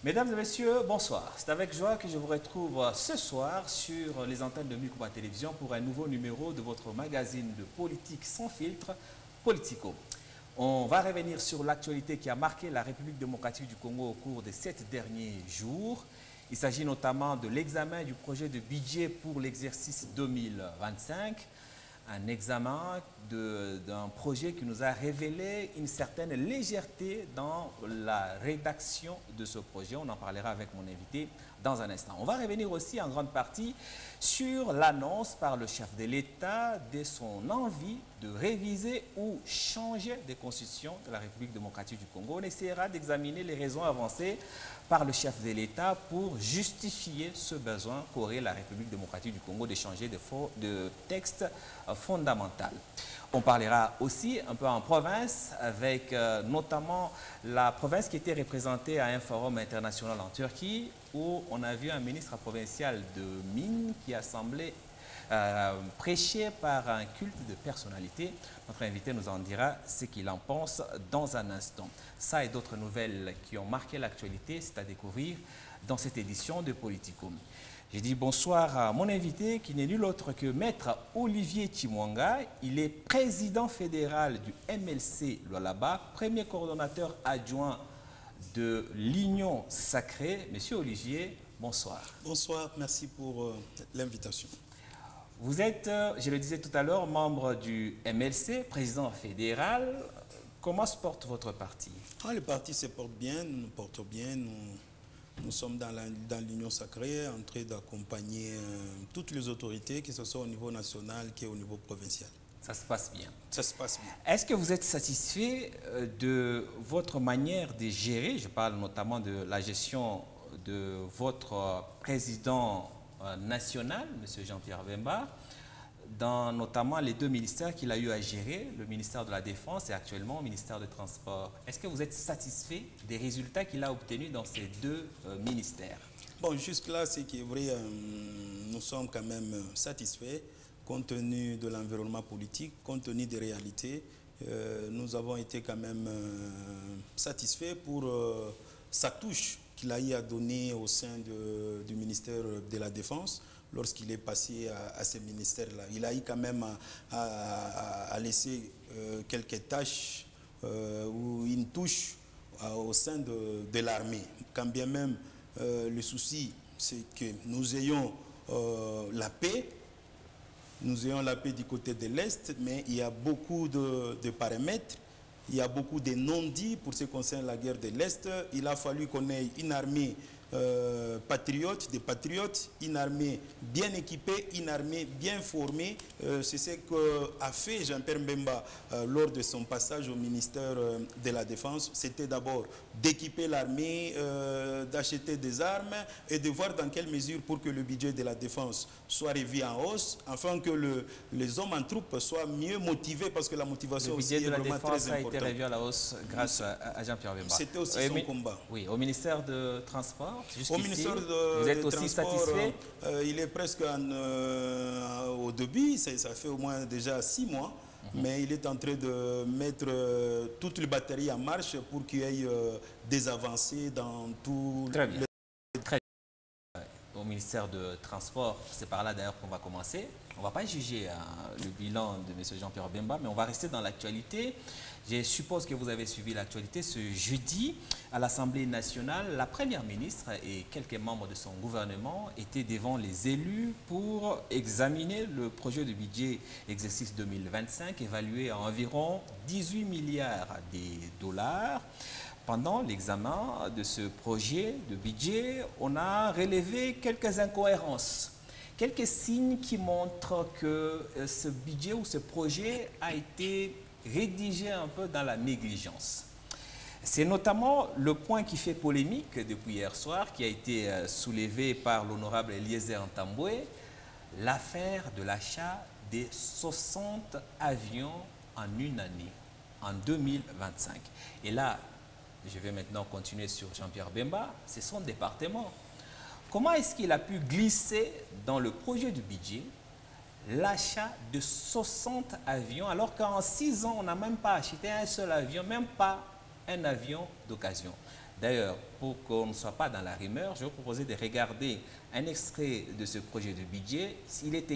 Mesdames et messieurs, bonsoir. C'est avec joie que je vous retrouve ce soir sur les antennes de Mikuba Télévision pour un nouveau numéro de votre magazine de politique sans filtre, Politico. On va revenir sur l'actualité qui a marqué la République démocratique du Congo au cours des 7 derniers jours. Il s'agit notamment de l'examen du projet de budget pour l'exercice 2025. Un examen d'un projet qui nous a révélé une certaine légèreté dans la rédaction de ce projet. On en parlera avec mon invité dans un instant. On va revenir aussi en grande partie sur l'annonce par le chef de l'État de son envie de réviser ou changer des constitutions de la République démocratique du Congo. On essaiera d'examiner les raisons avancées par le chef de l'État pour justifier ce besoin qu'aurait la République démocratique du Congo de changer de texte fondamental. On parlera aussi un peu en province avec notamment la province qui était représentée à un forum international en Turquie où on a vu un ministre provincial de mines qui a semblé prêché par un culte de personnalité. Notre invité nous en dira ce qu'il en pense dans un instant. Ça et d'autres nouvelles qui ont marqué l'actualité, c'est à découvrir dans cette édition de Politico. J'ai dit bonsoir à mon invité qui n'est nul autre que Maître Olivier Chimwanga. Il est président fédéral du MLC Lualaba, premier coordonnateur adjoint de l'Union Sacrée. Monsieur Olivier, bonsoir. Bonsoir, merci pour l'invitation. Vous êtes, je le disais tout à l'heure, membre du MLC, président fédéral. Comment se porte votre parti? Le parti se porte bien, nous nous portons bien. Nous sommes dans l'Union Sacrée en train d'accompagner toutes les autorités, que ce soit au niveau national qu'au niveau provincial. Ça se passe bien. Ça se passe bien. Est-ce que vous êtes satisfait de votre manière de gérer? Je parle notamment de la gestion de votre président national, M. Jean-Pierre Bemba, dans notamment les deux ministères qu'il a eu à gérer, le ministère de la Défense et actuellement le ministère des Transports. Est-ce que vous êtes satisfait des résultats qu'il a obtenus dans ces deux ministères? Bon, jusque-là, c'est qui est vrai, nous sommes quand même satisfaits, compte tenu de l'environnement politique, compte tenu des réalités. Nous avons été quand même satisfaits pour sa touche qu'il a eu à donner au sein du ministère de la Défense lorsqu'il est passé à ce ministère-là. Il a eu quand même à laisser quelques tâches ou une touche au sein de l'armée. Quand bien même le souci, c'est que nous ayons la paix. Nous ayons la paix du côté de l'Est, mais il y a beaucoup de paramètres. Il y a beaucoup de non-dits pour ce qui concerne la guerre de l'Est. Il a fallu qu'on ait une armée patriote, des patriotes, une armée bien équipée, une armée bien formée. C'est ce qu'a fait Jean-Pierre Bemba lors de son passage au ministère de la Défense. C'était d'abord d'équiper l'armée, d'acheter des armes et de voir dans quelle mesure pour que le budget de la Défense soit revu en hausse, afin que les hommes en troupes soient mieux motivés, parce que la motivation aussi est vraiment très importante. Le budget de la Défense a été revu à la hausse grâce à Jean-Pierre Bemba. C'était aussi son combat. Oui, au ministère de Transport. Au ministère vous êtes aussi satisfait? Il est presque au début, ça fait au moins déjà 6 mois, mais il est en train de mettre toutes les batteries en marche pour qu'il y ait des avancées dans tout Très bien. Très bien. Au ministère de Transport, c'est par là d'ailleurs qu'on va commencer. On ne va pas juger le bilan de M. Jean-Pierre Bemba, mais on va rester dans l'actualité. Je suppose que vous avez suivi l'actualité. Ce jeudi, à l'Assemblée nationale, la Première ministre et quelques membres de son gouvernement étaient devant les élus pour examiner le projet de budget exercice 2025, évalué à environ 18 milliards de dollars. Pendant l'examen de ce projet de budget, on a relevé quelques incohérences. Quelques signes qui montrent que ce budget ou ce projet a été rédigé un peu dans la négligence. C'est notamment le point qui fait polémique depuis hier soir, qui a été soulevé par l'honorable Eliezer Ntambwe, l'affaire de l'achat des 60 avions en une année, en 2025. Et là, je vais maintenant continuer sur Jean-Pierre Bemba, c'est son département. Comment est-ce qu'il a pu glisser dans le projet du budget l'achat de 60 avions, alors qu'en 6 ans, on n'a même pas acheté un seul avion, même pas un avion d'occasion? D'ailleurs, pour qu'on ne soit pas dans la rumeur, je vais vous proposer de regarder un extrait de ce projet de budget. Il est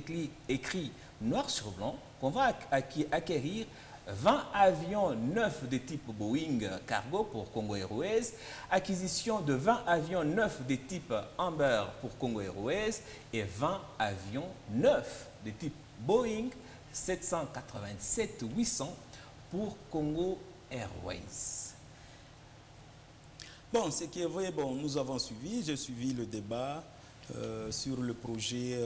écrit noir sur blanc qu'on va acquérir 20 avions neufs de type Boeing Cargo pour Congo Airways, acquisition de 20 avions neufs de type Embraer pour Congo Airways et 20 avions neufs de type Boeing 787-800 pour Congo Airways. Bon, ce qui est vrai, bon, nous avons suivi, j'ai suivi le débat sur le projet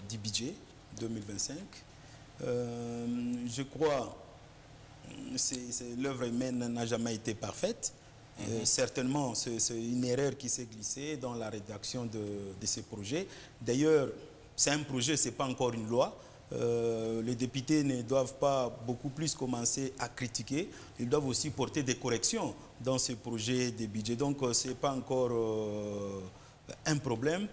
du budget 2025. Je crois que l'œuvre humaine n'a jamais été parfaite. Certainement, c'est une erreur qui s'est glissée dans la rédaction de ce projet. D'ailleurs, c'est un projet, ce n'est pas encore une loi. Les députés ne doivent pas beaucoup plus commencer à critiquer. Ils doivent aussi porter des corrections dans ce projet de budget. Donc, ce n'est pas encore un problème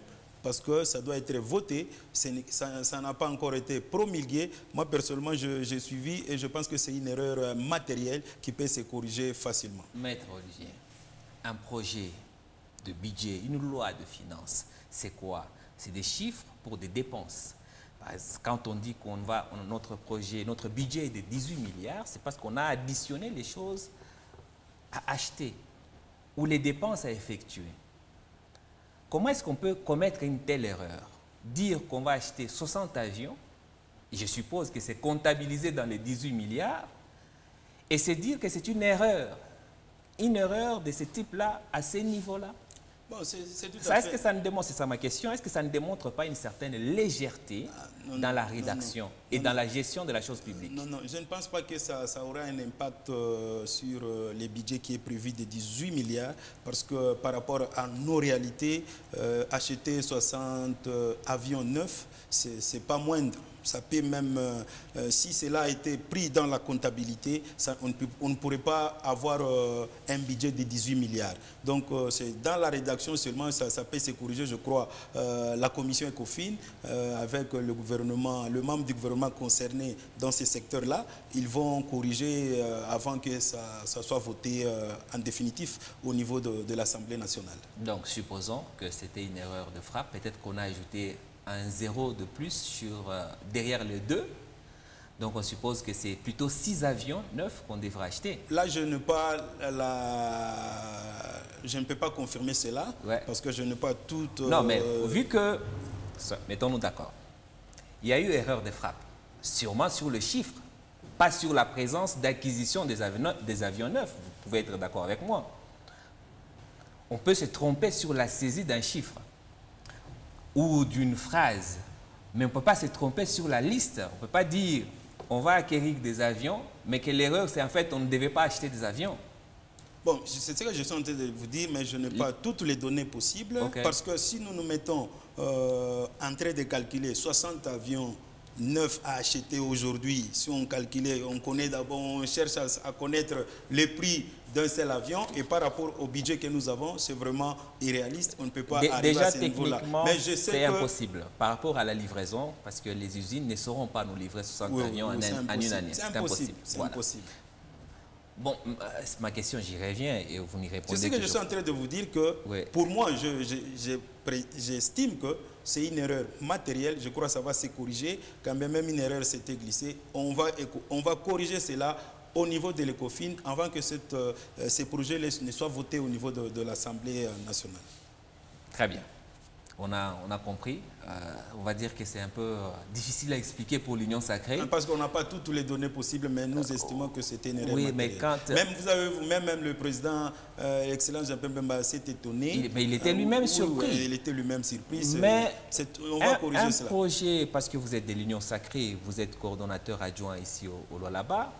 parce que ça doit être voté. Ça n'a pas encore été promulgué. Moi, personnellement, j'ai suivi et je pense que c'est une erreur matérielle qui peut se corriger facilement. Maître Olivier, un projet de budget, une loi de finances, c'est quoi? C'est des chiffres pour des dépenses. Quand on dit qu'on va, notre budget est de 18 milliards, c'est parce qu'on a additionné les choses à acheter ou les dépenses à effectuer. Comment est-ce qu'on peut commettre une telle erreur? Dire qu'on va acheter 60 avions, et je suppose que c'est comptabilisé dans les 18 milliards, et c'est dire que c'est une erreur de ce type-là, à ce niveau-là. Bon, c'est tout Est-ce que ça ne démontre, c'est ça ma question, est-ce que ça ne démontre pas une certaine légèreté dans la rédaction et dans la gestion de la chose publique? Non, non, je ne pense pas que ça aura un impact sur les budgets qui est prévu de 18 milliards parce que par rapport à nos réalités, acheter 60 avions neufs, c'est pas moindre. Ça peut même, si cela a été pris dans la comptabilité, on ne pourrait pas avoir un budget de 18 milliards. Donc, c'est dans la rédaction seulement, ça peut se corriger, je crois, la commission ECOFIN, avec le gouvernement, le membre du gouvernement concerné dans ces secteurs-là, ils vont corriger avant que ça soit voté en définitif au niveau de l'Assemblée nationale. Donc, supposons que c'était une erreur de frappe, peut-être qu'on a ajouté un 0 de plus derrière les 2. Donc on suppose que c'est plutôt 6 avions neufs qu'on devra acheter. Là, je ne peux pas confirmer cela, parce que je n'ai pas tout... Non, mais vu que, mettons-nous d'accord, il y a eu erreur de frappe, sûrement sur le chiffre, pas sur la présence d'acquisition des avions neufs. Vous pouvez être d'accord avec moi. On peut se tromper sur la saisie d'un chiffre ou d'une phrase, mais on ne peut pas se tromper sur la liste. On ne peut pas dire on va acquérir des avions, mais que l'erreur c'est en fait on ne devait pas acheter des avions. Bon, c'est ce que je suis en train de vous dire, mais je n'ai pas toutes les données possibles, parce que si nous nous mettons en train de calculer 60 avions neufs à acheter aujourd'hui, si on calculait, on connaît d'abord, on cherche à connaître les prix d'un seul avion, et par rapport au budget que nous avons, c'est vraiment irréaliste, on ne peut pas arriver à ce niveau-là. Mais c'est impossible par rapport à la livraison, parce que les usines ne sauront pas nous livrer 60 avions en une année. C'est impossible. C'est impossible. Bon, ma question, j'y reviens et vous n'y répondez. C'est ce que je suis en train de vous dire que, pour moi, j'estime que c'est une erreur matérielle. Je crois que ça va se corriger. Quand même une erreur s'était glissée, on va corriger cela au niveau de l'ECOFIN avant que ces projets ne soient votés au niveau de l'Assemblée nationale. Très bien. On a compris. On va dire que c'est un peu difficile à expliquer pour l'Union sacrée. Parce qu'on n'a pas toutes les données possibles, mais nous estimons que c'était une erreur matérielle. Mais quand... Même vous avez vous-même, le président, Excellence Jean-Pierre Bemba, s'est étonné. Mais il était lui-même surpris. Il était lui-même surpris. Mais on va corriger cela. Un projet, parce que vous êtes de l'Union sacrée, vous êtes coordonnateur adjoint ici au Lualaba,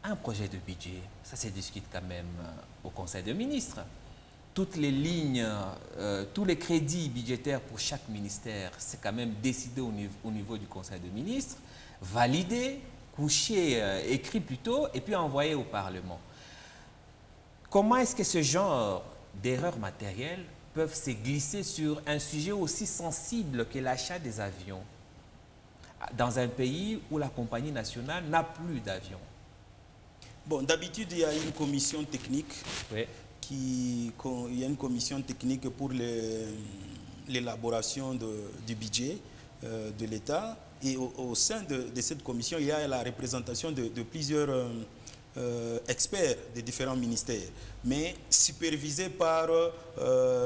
un projet de budget, ça se discute quand même au Conseil des ministres. Toutes les lignes, tous les crédits budgétaires pour chaque ministère, c'est quand même décidé au niveau du Conseil des ministres, validé, couché, écrit plutôt, et puis envoyé au Parlement. Comment est-ce que ce genre d'erreurs matérielles peuvent se glisser sur un sujet aussi sensible que l'achat des avions dans un pays où la compagnie nationale n'a plus d'avions? Bon, d'habitude, il y a une commission technique il y a une commission technique pour l'élaboration du budget de l'État. Et au sein de cette commission, il y a la représentation de plusieurs experts des différents ministères, mais supervisés par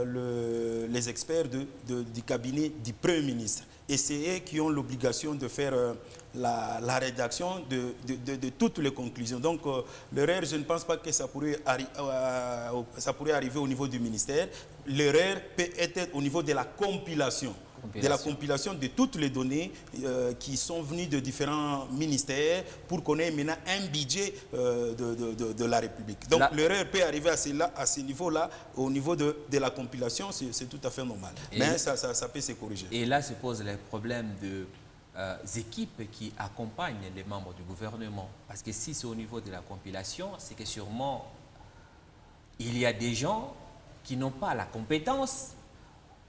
les experts du cabinet du Premier ministre. Et c'est eux qui ont l'obligation de faire la rédaction de toutes les conclusions. Donc l'erreur, je ne pense pas que ça pourrait arriver au niveau du ministère. L'erreur peut être au niveau de la compilation. De la compilation de toutes les données qui sont venues de différents ministères pour qu'on ait maintenant un budget de la République. Donc l'erreur peut arriver à ce niveau-là, au niveau de la compilation, c'est tout à fait normal. Mais ça peut se corriger. Et là se posent les problèmes de équipes qui accompagnent les membres du gouvernement. Parce que si c'est au niveau de la compilation, c'est que sûrement il y a des gens qui n'ont pas la compétence.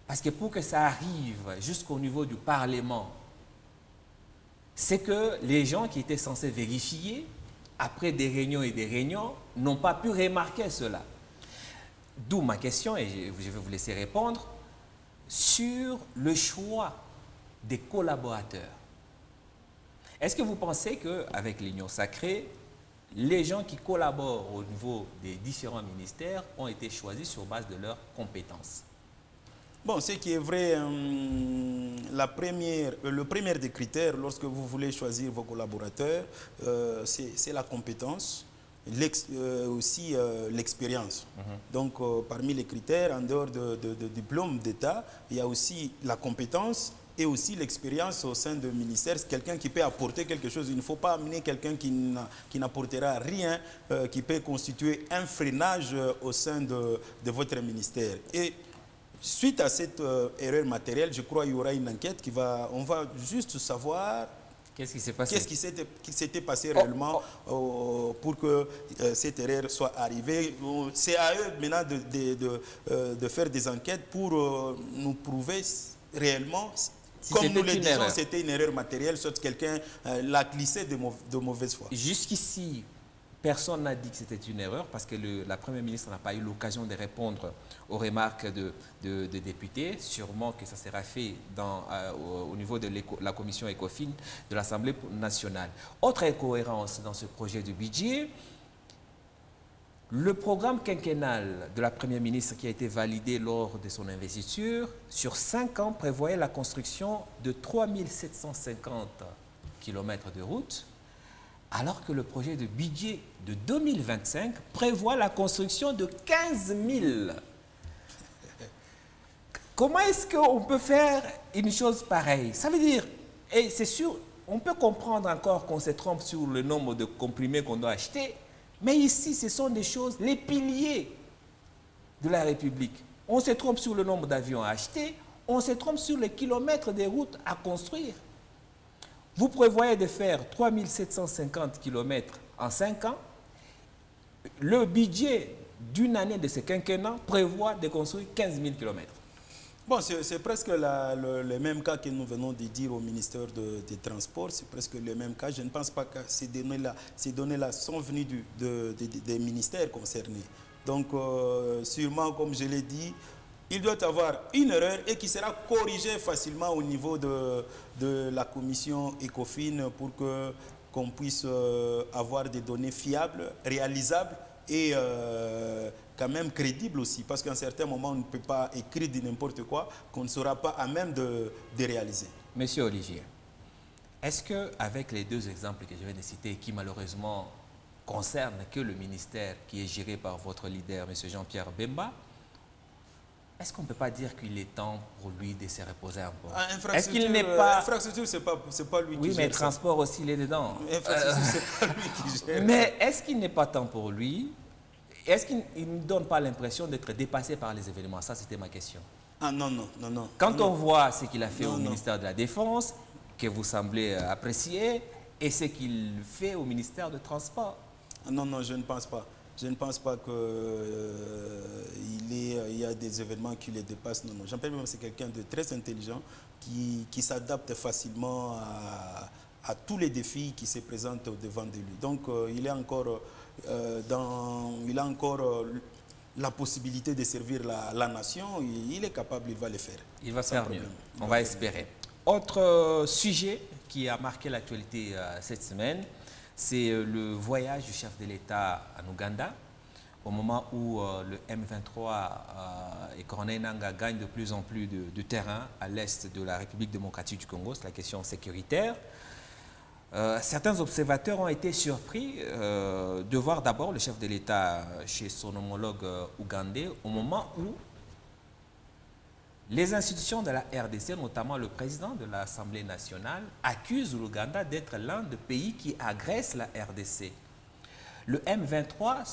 Parce que pour que ça arrive jusqu'au niveau du Parlement, c'est que les gens qui étaient censés vérifier, après des réunions et des réunions, n'ont pas pu remarquer cela. D'où ma question, et je vais vous laisser répondre, sur le choix des collaborateurs. Est-ce que vous pensez qu'avec l'Union sacrée, les gens qui collaborent au niveau des différents ministères ont été choisis sur base de leurs compétences? Bon, ce qui est vrai, le premier des critères, lorsque vous voulez choisir vos collaborateurs, c'est la compétence, aussi l'expérience. Donc, parmi les critères, en dehors de diplôme d'État, il y a aussi la compétence et aussi l'expérience au sein du ministère. C'est quelqu'un qui peut apporter quelque chose. Il ne faut pas amener quelqu'un qui n'apportera rien, qui peut constituer un freinage au sein de votre ministère. Et suite à cette erreur matérielle, je crois qu'il y aura une enquête on va juste savoir qu'est-ce qui s'est passé. Qu'est-ce qui s'était passé réellement pour que cette erreur soit arrivée. C'est à eux maintenant de faire des enquêtes pour nous prouver réellement, si comme nous le disons, c'était une erreur matérielle, soit quelqu'un l'a glissé de mauvaise foi. Jusqu'ici, personne n'a dit que c'était une erreur parce que la Première ministre n'a pas eu l'occasion de répondre aux remarques de députés. Sûrement que ça sera fait au niveau de la commission ECOFIN de l'Assemblée nationale. Autre incohérence dans ce projet de budget, le programme quinquennal de la Première ministre qui a été validé lors de son investiture, sur 5 ans, prévoyait la construction de 3750 km de routes, alors que le projet de budget de 2025 prévoit la construction de 15 000. Comment est-ce qu'on peut faire une chose pareille? Ça veut dire, et c'est sûr, on peut comprendre encore qu'on se trompe sur le nombre de comprimés qu'on doit acheter, mais ici, ce sont des choses, les piliers de la République. On se trompe sur le nombre d'avions à acheter, on se trompe sur les kilomètres des routes à construire. Vous prévoyez de faire 3750 km en 5 ans. Le budget d'une année de ce quinquennat prévoit de construire 15 000 km. Bon, c'est presque le même cas que nous venons de dire au ministère des Transports. C'est presque le même cas. Je ne pense pas que ces données-là sont venues des ministères concernés. Donc, sûrement, comme je l'ai dit, il doit y avoir une erreur et qui sera corrigée facilement au niveau de la commission ECOFIN pour qu'on puisse avoir des données fiables, réalisables et quand même crédibles aussi. Parce qu'à un certain moment, on ne peut pas écrire de n'importe quoi qu'on ne sera pas à même de réaliser. Monsieur Olivier, est-ce qu'avec les deux exemples que je viens de citer, qui malheureusement concernent que le ministère qui est géré par votre leader, M. Jean-Pierre Bemba, est-ce qu'on ne peut pas dire qu'il est temps pour lui de se reposer un peu? Est-ce qu'il n'est pas... Infrastructure, c'est pas lui qui gère. Oui, mais transport aussi, il est dedans. Infrastructure, c'est pas lui qui gère. Mais est-ce qu'il n'est pas temps pour lui? Est-ce qu'il ne donne pas l'impression d'être dépassé par les événements? Ça, c'était ma question. Ah non. Quand on voit ce qu'il a fait au ministère de la Défense, que vous semblez apprécier, et ce qu'il fait au ministère de Transport. Non, je ne pense pas. Je ne pense pas qu'il y a des événements qui les dépassent. Non. Jean-Pierre Bemba, c'est quelqu'un de très intelligent qui s'adapte facilement à tous les défis qui se présentent au devant de lui. Donc, il a encore la possibilité de servir la nation, il est capable, il va le faire. Il va faire mieux, on va espérer. Autre sujet qui a marqué l'actualité cette semaine, c'est le voyage du chef de l'État en Ouganda, au moment où le M23 et Corneille Nangaa gagnent de plus en plus de terrain à l'est de la République démocratique du Congo, c'est la question sécuritaire. Certains observateurs ont été surpris de voir d'abord le chef de l'État chez son homologue ougandais au moment où les institutions de la RDC, notamment le président de l'Assemblée nationale, accusent l'Ouganda d'être l'un des pays qui agresse la RDC. Le M23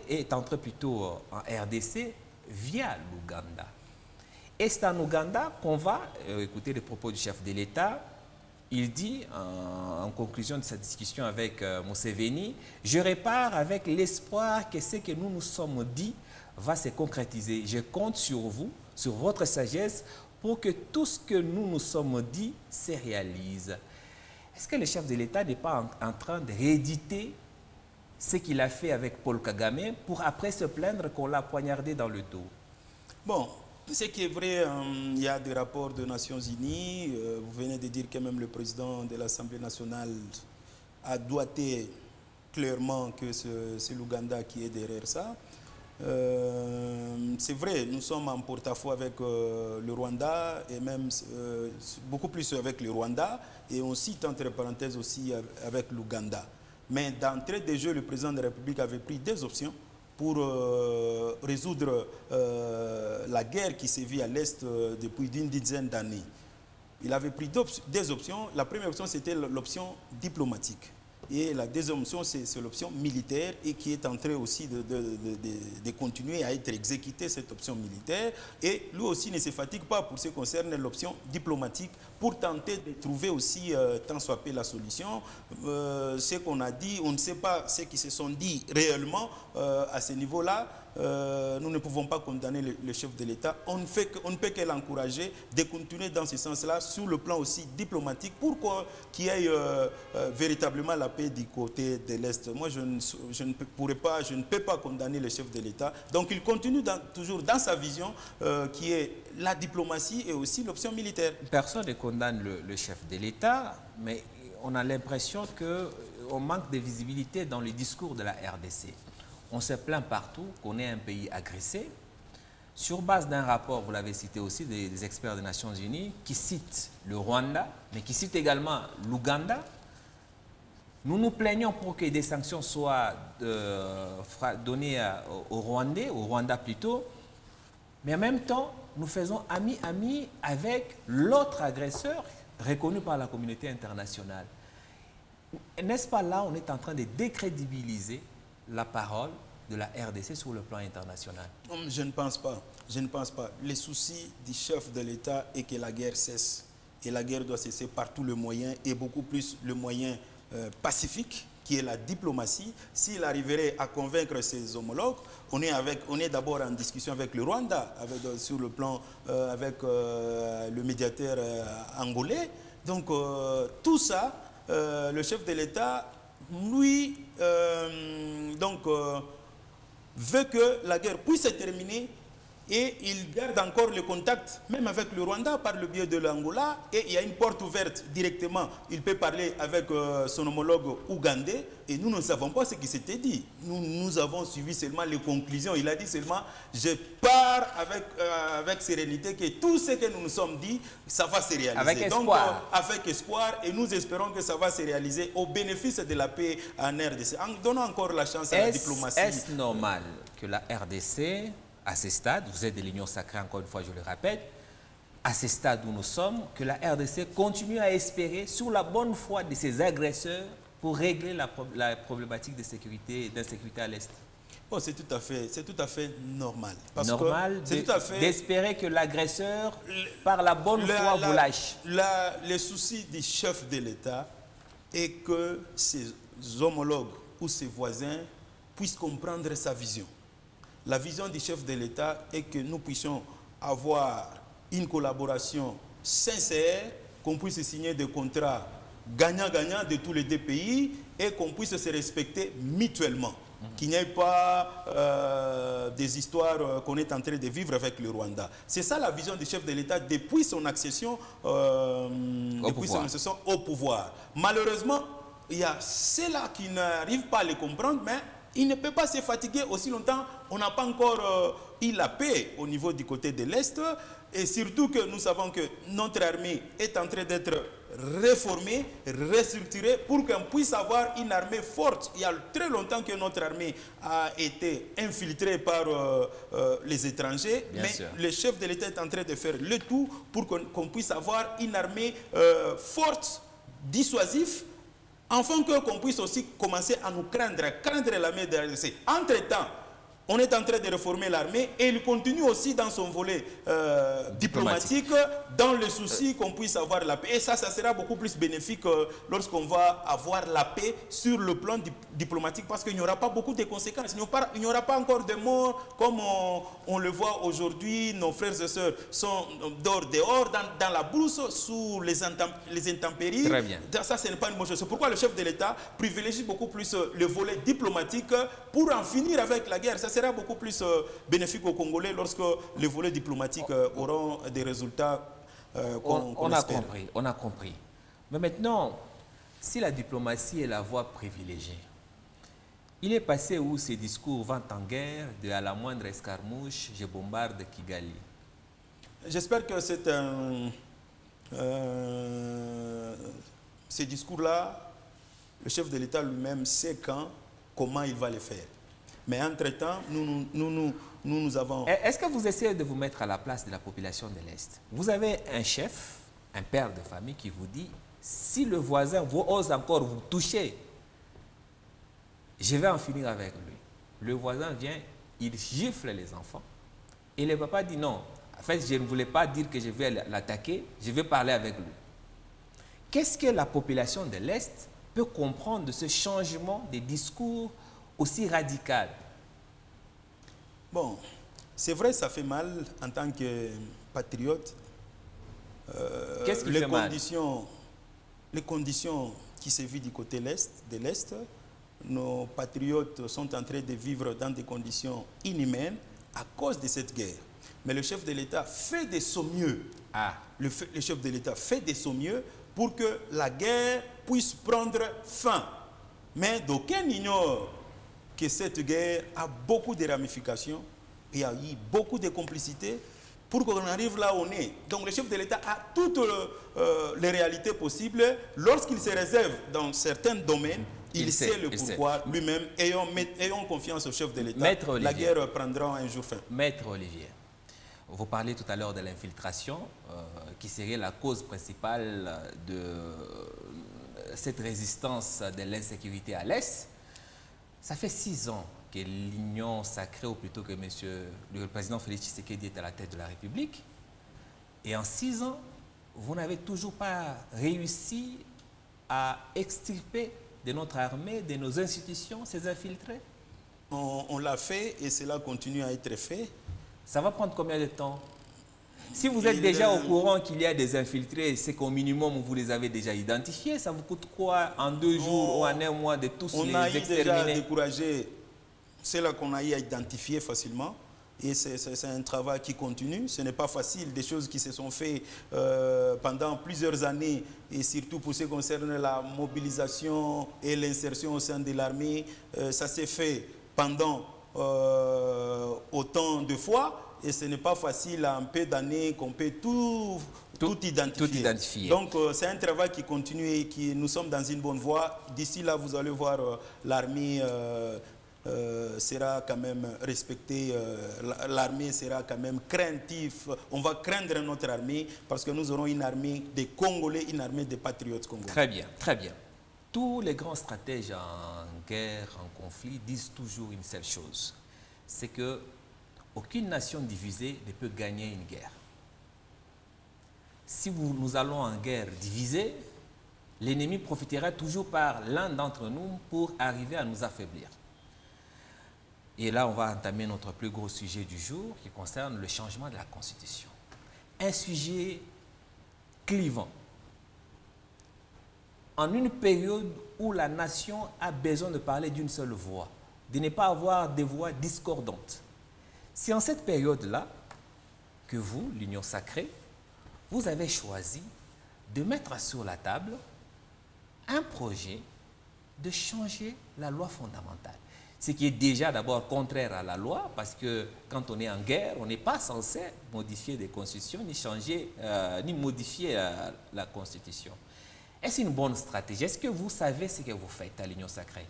est entré plutôt en RDC via l'Ouganda. Et c'est en Ouganda qu'on va écouter les propos du chef de l'État. Il dit, en conclusion de sa discussion avec Museveni, « Je repars avec l'espoir que ce que nous nous sommes dit va se concrétiser. Je compte sur vous, sur votre sagesse, pour que tout ce que nous nous sommes dit se réalise. » Est-ce que le chef de l'État n'est pas en train de rééditer ce qu'il a fait avec Paul Kagame pour après se plaindre qu'on l'a poignardé dans le dos? Bon, ce qui est vrai, il y a des rapports des Nations Unies. Vous venez de dire que même le président de l'Assemblée nationale a doigté clairement que c'est l'Ouganda qui est derrière ça. C'est vrai, nous sommes en porte-à-faux avec le Rwanda et même beaucoup plus avec le Rwanda, et on cite entre parenthèses aussi avec l'Ouganda. Mais d'entrée de jeu, le président de la République avait pris des options pour résoudre la guerre qui sévit à l'Est depuis une dizaine d'années. Il avait pris des options. La première option, c'était l'option diplomatique. Et la deuxième option, c'est l'option militaire, et qui est en train aussi de continuer à être exécutée, cette option militaire. Et lui aussi ne se fatigue pas pour ce qui concerne l'option diplomatique, pour tenter de trouver aussi, tant soit peu, la solution. Ce qu'on a dit, on ne sait pas ce qui se sont dit réellement à ce niveau-là. Nous ne pouvons pas condamner le chef de l'État. On ne peut que l'encourager de continuer dans ce sens-là, sur le plan aussi diplomatique, pour qu'il y ait véritablement la paix du côté de l'Est. Moi, je ne peux pas condamner le chef de l'État. Donc, il continue toujours dans sa vision, qui est la diplomatie et aussi l'option militaire. Personne ne condamne le chef de l'État, mais on a l'impression qu'on manque de visibilité dans le discours de la RDC. On se plaint partout qu'on est un pays agressé. Sur base d'un rapport, vous l'avez cité aussi, des experts des Nations Unies, qui citent le Rwanda, mais qui citent également l'Ouganda. Nous nous plaignons pour que des sanctions soient données aux Rwandais, au Rwanda plutôt, mais en même temps, nous faisons ami-ami avec l'autre agresseur reconnu par la communauté internationale. N'est-ce pas là, on est en train de décrédibiliser la parole de la RDC sur le plan international? Je ne pense pas. Je ne pense pas. Le souci du chef de l'État est que la guerre cesse. Et la guerre doit cesser par tous les moyens, et beaucoup plus le moyen pacifique, qui est la diplomatie. S'il arriverait à convaincre ses homologues, on est d'abord en discussion avec le Rwanda, sur le plan avec le médiateur angolais. Donc tout ça, le chef de l'État, lui, veut que la guerre puisse se terminer, et il garde encore le contact, même avec le Rwanda, par le biais de l'Angola, et il y a une porte ouverte directement. Il peut parler avec son homologue ougandais, et nous ne savons pas ce qui s'était dit. Nous avons suivi seulement les conclusions. Il a dit seulement, je pars avec sérénité, que tout ce que nous nous sommes dit, ça va se réaliser. Avec espoir. Donc, avec espoir, et nous espérons que ça va se réaliser au bénéfice de la paix en RDC. En donnant encore la chance à la diplomatie. Est-ce normal que la RDC, à ce stade, vous êtes de l'Union sacrée, encore une fois, je le répète, à ce stade où nous sommes, que la RDC continue à espérer sur la bonne foi de ses agresseurs pour régler la problématique de sécurité et d'insécurité à l'Est? Oh, c'est tout à fait normal. Normal d'espérer que l'agresseur, par la bonne foi, vous lâche. Le souci du chef de l'État est que ses homologues ou ses voisins puissent comprendre sa vision. La vision du chef de l'État est que nous puissions avoir une collaboration sincère, qu'on puisse signer des contrats gagnant-gagnant de tous les deux pays, et qu'on puisse se respecter mutuellement. qu'il n'y ait pas des histoires qu'on est en train de vivre avec le Rwanda. C'est ça la vision du chef de l'État depuis son accession au pouvoir. Malheureusement, il y a ceux-là qui n'arrivent pas à le comprendre, mais il ne peut pas se fatiguer aussi longtemps. On n'a pas encore eu la paix au niveau du côté de l'Est. Et surtout que nous savons que notre armée est en train d'être réformée, restructurée pour qu'on puisse avoir une armée forte. Il y a très longtemps que notre armée a été infiltrée par les étrangers. Le chef de l'État est en train de faire le tout pour qu'on puisse avoir une armée forte, dissuasive, afin qu'on puisse aussi commencer à nous craindre l'armée de la RDC. Entre-temps, on est en train de réformer l'armée et il continue aussi dans son volet diplomatique dans le souci qu'on puisse avoir la paix. Et ça sera beaucoup plus bénéfique lorsqu'on va avoir la paix sur le plan diplomatique parce qu'il n'y aura pas beaucoup de conséquences. Il n'y aura pas encore de morts comme on le voit aujourd'hui. Nos frères et sœurs sont dehors dans la brousse sous les intempéries. Très bien. Ça, ce n'est pas une bonne chose. C'est pourquoi le chef de l'État privilégie beaucoup plus le volet diplomatique pour en finir avec la guerre. Ça sera beaucoup plus bénéfique aux Congolais lorsque les volets diplomatiques auront des résultats qu'on espère. On a compris. Mais maintenant, si la diplomatie est la voie privilégiée, il est passé où ces discours vont en guerre, de à la moindre escarmouche, je bombarde Kigali? J'espère que ces discours-là, le chef de l'État lui-même sait comment il va les faire. Mais entre-temps, nous avons... Est-ce que vous essayez de vous mettre à la place de la population de l'Est? Vous avez un chef, un père de famille qui vous dit, si le voisin ose encore vous toucher, je vais en finir avec lui. Le voisin vient, il gifle les enfants. Et le papa dit non. En fait, je ne voulais pas dire que je vais l'attaquer, je vais parler avec lui. Qu'est-ce que la population de l'Est peut comprendre de ce changement de discours aussi radical? Bon, c'est vrai, ça fait mal en tant que patriote. Qu'est-ce qui fait mal? Les conditions qui se vivent du côté de l'Est, nos patriotes sont en train de vivre dans des conditions inhumaines à cause de cette guerre. Mais le chef de l'État fait de son mieux. Le chef de l'État fait de son mieux pour que la guerre puisse prendre fin. Mais d'aucuns ignorent que cette guerre a beaucoup de ramifications, il y a eu beaucoup de complicité pour qu'on arrive là où on est. Donc le chef de l'État a toutes les réalités possibles. Lorsqu'il se réserve dans certains domaines, il sait le pourquoi lui-même. Ayons confiance au chef de l'État. La guerre prendra un jour fin. Maître Olivier, vous parlez tout à l'heure de l'infiltration, qui serait la cause principale de cette résistance de l'insécurité à l'Est. Ça fait 6 ans que l'Union sacrée, ou plutôt que le président Félix Tshisekedi est à la tête de la République. Et en 6 ans, vous n'avez toujours pas réussi à extirper de notre armée, de nos institutions, ces infiltrés? On l'a fait et cela continue à être fait. Ça va prendre combien de temps? Si vous êtes déjà au courant qu'il y a des infiltrés, c'est qu'au minimum vous les avez déjà identifiés. Ça vous coûte quoi en 2 jours ou en 1 mois de tous les exterminer? On a déjà découragé ceux-là qu'on a eu à identifier facilement. Et c'est un travail qui continue. Ce n'est pas facile. Des choses qui se sont faites pendant plusieurs années, et surtout pour ce qui concerne la mobilisation et l'insertion au sein de l'armée, ça s'est fait pendant autant de fois. Et ce n'est pas facile en peu d'années qu'on peut tout identifier. Donc c'est un travail qui continue et nous sommes dans une bonne voie. D'ici là, vous allez voir l'armée sera quand même respectée, l'armée sera quand même craintive. On va craindre notre armée parce que nous aurons une armée des Congolais, une armée des patriotes congolais. Très bien, très bien. Tous les grands stratèges en guerre, en conflit, disent toujours une seule chose. C'est que aucune nation divisée ne peut gagner une guerre. Si nous allons en guerre divisée, l'ennemi profitera toujours par l'un d'entre nous pour arriver à nous affaiblir. Et là, on va entamer notre plus gros sujet du jour qui concerne le changement de la Constitution. Un sujet clivant. En une période où la nation a besoin de parler d'une seule voix, de ne pas avoir des voix discordantes. C'est en cette période-là que vous, l'Union Sacrée, vous avez choisi de mettre sur la table un projet de changer la loi fondamentale. Ce qui est déjà d'abord contraire à la loi, parce que quand on est en guerre, on n'est pas censé modifier des constitutions, ni changer, ni modifier la constitution. Est-ce une bonne stratégie? Est-ce que vous savez ce que vous faites à l'Union Sacrée?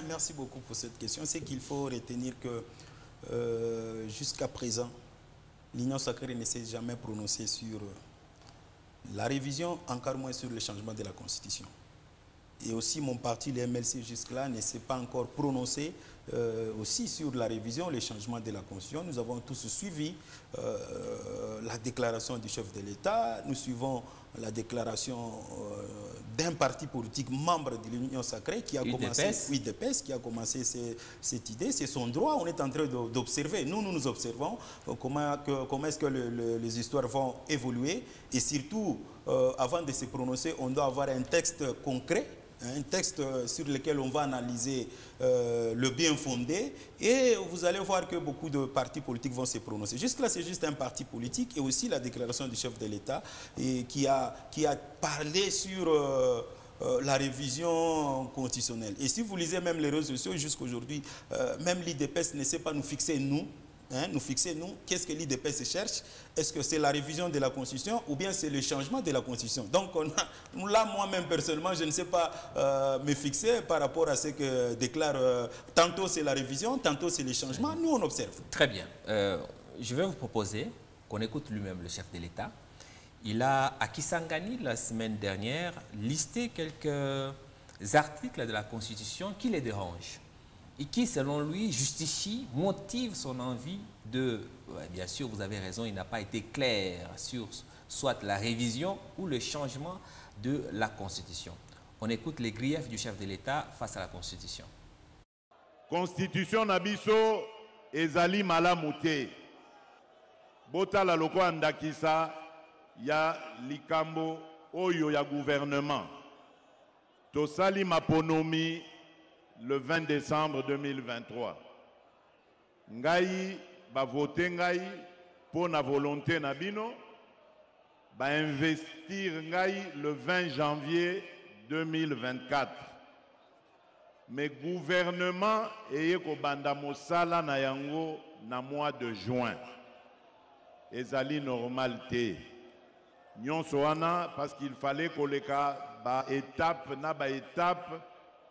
Merci beaucoup pour cette question. C'est qu'il faut retenir que jusqu'à présent, l'Union Sacrée ne s'est jamais prononcée sur la révision, encore moins sur le changement de la Constitution. Et aussi mon parti, le MLC, jusque-là, ne s'est pas encore prononcé aussi sur la révision, le changement de la Constitution. Nous avons tous suivi la déclaration du chef de l'État. Nous suivons la déclaration d'un parti politique membre de l'Union Sacrée qui a commencé, UDPS, qui a commencé cette idée. C'est son droit. On est en train d'observer. Nous observons comment est-ce que les histoires vont évoluer. Et surtout, avant de se prononcer, on doit avoir un texte concret, un texte sur lequel on va analyser le bien fondé, et vous allez voir que beaucoup de partis politiques vont se prononcer. Jusque-là, c'est juste un parti politique, et aussi la déclaration du chef de l'État qui a parlé sur la révision constitutionnelle. Et si vous lisez même les réseaux sociaux, jusqu'aujourd'hui, même l'IDPS ne sait pas nous fixer, nous, qu'est-ce que l'IDPS cherche? Est-ce que c'est la révision de la Constitution ou bien c'est le changement de la Constitution? Donc là, moi-même, personnellement, je ne sais pas me fixer par rapport à ce que déclare, tantôt c'est la révision, tantôt c'est le changement. Nous, on observe. Très bien. Je vais vous proposer qu'on écoute lui-même le chef de l'État. Il a, à Kisangani, la semaine dernière, listé quelques articles de la Constitution qui les dérangent et qui, selon lui, justifie, motive son envie de... bien sûr, vous avez raison, il n'a pas été clair sur soit la révision ou le changement de la Constitution. On écoute les griefs du chef de l'État face à la Constitution. Constitution nabiso ezali malamu te. Botala loko andakisa ya likambo oyo ya gouvernement. Tosali maponomi le 20 décembre 2023. Ngai ba vote ngai pour na volonté na bino ba investir ngai le 20 janvier 2024. Mais gouvernement eye ko banda mosala na yango na mois de juin. Ezali normal te. Nyonso wana parce qu'il fallait koleka ba étape na ba étape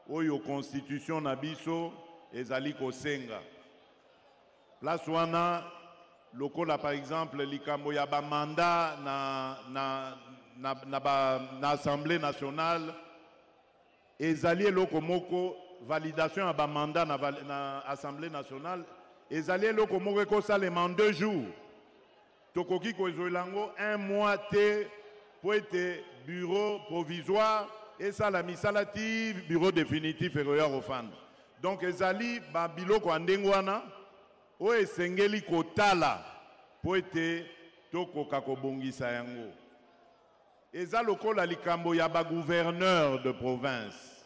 oyo constitution na biso ezali kosenga. Place wana lokola par exemple likambo ya ba mandat na Assemblée nationale ezali eloko moko validation ya ba mandat na Assemblée nationale ezali eloko moko ekosalema en 2 jours. Tokoki kozolango 1 mois te pour être bureau provisoire et ça la misalati bureau définitif et au fan. Donc ezali ba biloko andengwana o esengeli kotala po ete tokoka kobongisa yango. Eza lokola likambo ya ba gouverneur de province.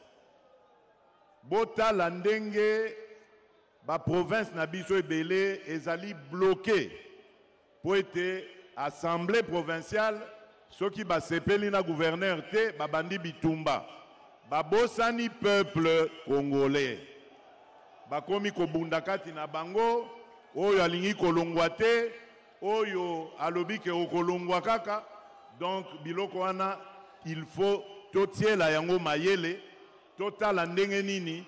Botala ndenge ba province na biso ebele ezali bloqué po ete assemblée provinciale soki ba sepeli na gouverneur te babandi bitumba babosani peuple congolais bakomi kobunda kati na bango oyo alingi kolongwa te oyo alobi ke okolongwa kaka. Donc biloko wana il faut totiela yango mayele totala ndenge nini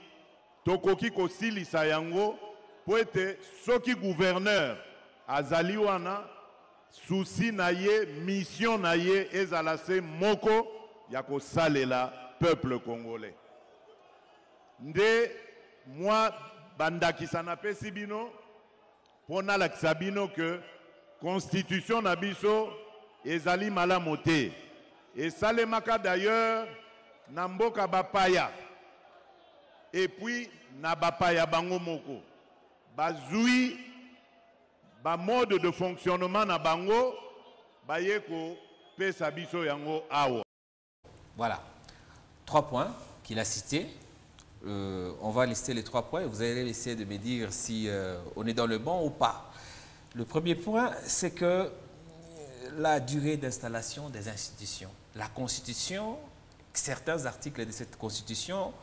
tokoki kosilisa yango po ete soki gouverneur azali wana souci na ye, mission na ye ezala se moko ya kosalela peuple congolais. Nde moi bandakisa na pesi bino pona lakisa bino que constitution na biso ezali malamu te. Esalemaka d'ailleurs na mboka bapaya et puis na bapaya bango moko bazui ba mode de fonctionnement na bango bayeko pesa biso yango awa. Voilà, 3 points qu'il a cités. on va lister les 3 points et vous allez essayer de me dire si on est dans le bon ou pas. Le premier point, c'est que la durée d'installation des institutions. La Constitution, certains articles de cette Constitution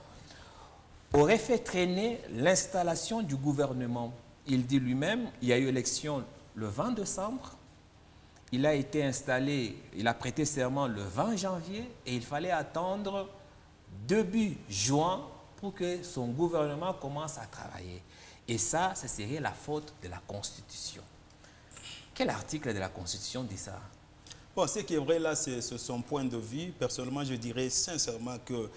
auraient fait traîner l'installation du gouvernement. Il dit lui-même, il y a eu élection le 20 décembre, il a été installé, il a prêté serment le 20 janvier et il fallait attendre début juin pour que son gouvernement commence à travailler. Et ça, ce serait la faute de la Constitution. Quel article de la Constitution dit ça? Bon, ce qui est vrai là, c'est son point de vue. Personnellement, je dirais sincèrement que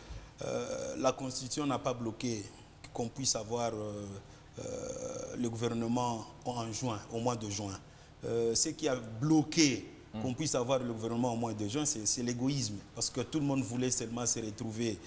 la Constitution n'a pas bloqué qu'on puisse avoir le gouvernement en juin, au mois de juin. Ce qui a bloqué qu'on puisse avoir le gouvernement au mois de juin, c'est l'égoïsme. Parce que tout le monde voulait seulement se retrouver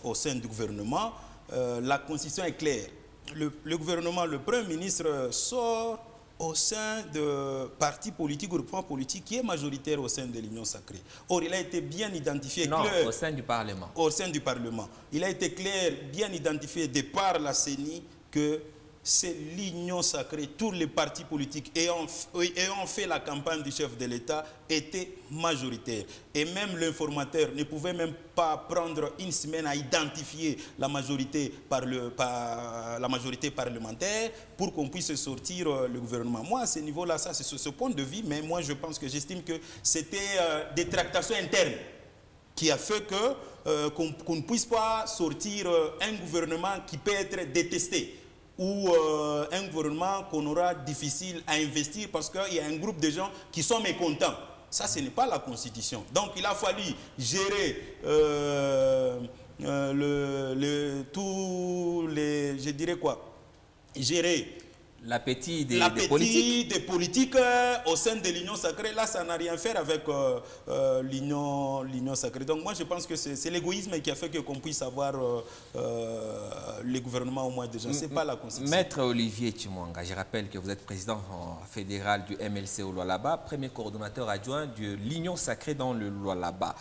au sein du gouvernement. La Constitution est claire. Le gouvernement, le Premier ministre sort au sein de partis politiques, groupements politiques qui est majoritaire au sein de l'Union sacrée. Or, il a été bien identifié. Non, clair, au sein du Parlement. Au sein du Parlement. Il a été clair, bien identifié de par la CENI que c'est l'Union sacrée, tous les partis politiques ayant fait la campagne du chef de l'État étaient majoritaires. Et même l'informateur ne pouvait même pas prendre une semaine à identifier la majorité parlementaire pour qu'on puisse sortir le gouvernement. Moi, à ce niveau-là, ça c'est ce point de vue, mais moi je pense que j'estime que c'était des tractations internes qui a fait qu'on ne puisse pas sortir un gouvernement qui peut être détesté, ou un gouvernement qu'on aura difficile à investir parce qu'il y a un groupe de gens qui sont mécontents. Ça, ce n'est pas la Constitution. Donc, il a fallu gérer je dirais quoi? Gérer l'appétit des politiques au sein de l'Union sacrée. Là, ça n'a rien à faire avec l'Union sacrée. Donc moi, je pense que c'est l'égoïsme qui a fait qu'on puisse avoir le gouvernement au mois de juin. Ce n'est pas la Constitution. Maître Olivier Tshimwanga, je rappelle que vous êtes président fédéral du MLC au Lualaba, premier coordonnateur adjoint de l'Union sacrée dans le Lualaba.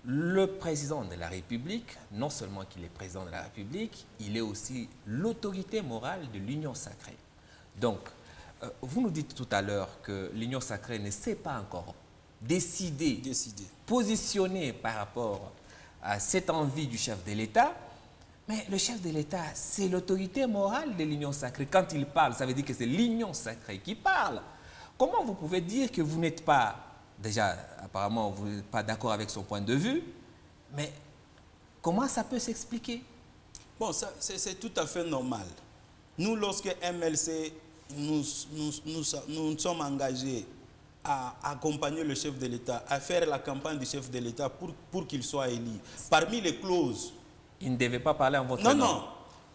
Le président de la République, non seulement qu'il est président de la République, il est aussi l'autorité morale de l'Union sacrée. Donc, vous nous dites tout à l'heure que l'Union sacrée ne s'est pas encore décidée, positionnée par rapport à cette envie du chef de l'État. Mais le chef de l'État, c'est l'autorité morale de l'Union sacrée. Quand il parle, ça veut dire que c'est l'Union sacrée qui parle. Comment vous pouvez dire que vous n'êtes pas... Déjà, apparemment, vous n'êtes pas d'accord avec son point de vue, mais comment ça peut s'expliquer? Bon, c'est tout à fait normal. Nous, lorsque MLC, nous sommes engagés à accompagner le chef de l'État, à faire la campagne du chef de l'État pour qu'il soit élu. Parmi les clauses... Il ne devait pas parler en votre nom. Non.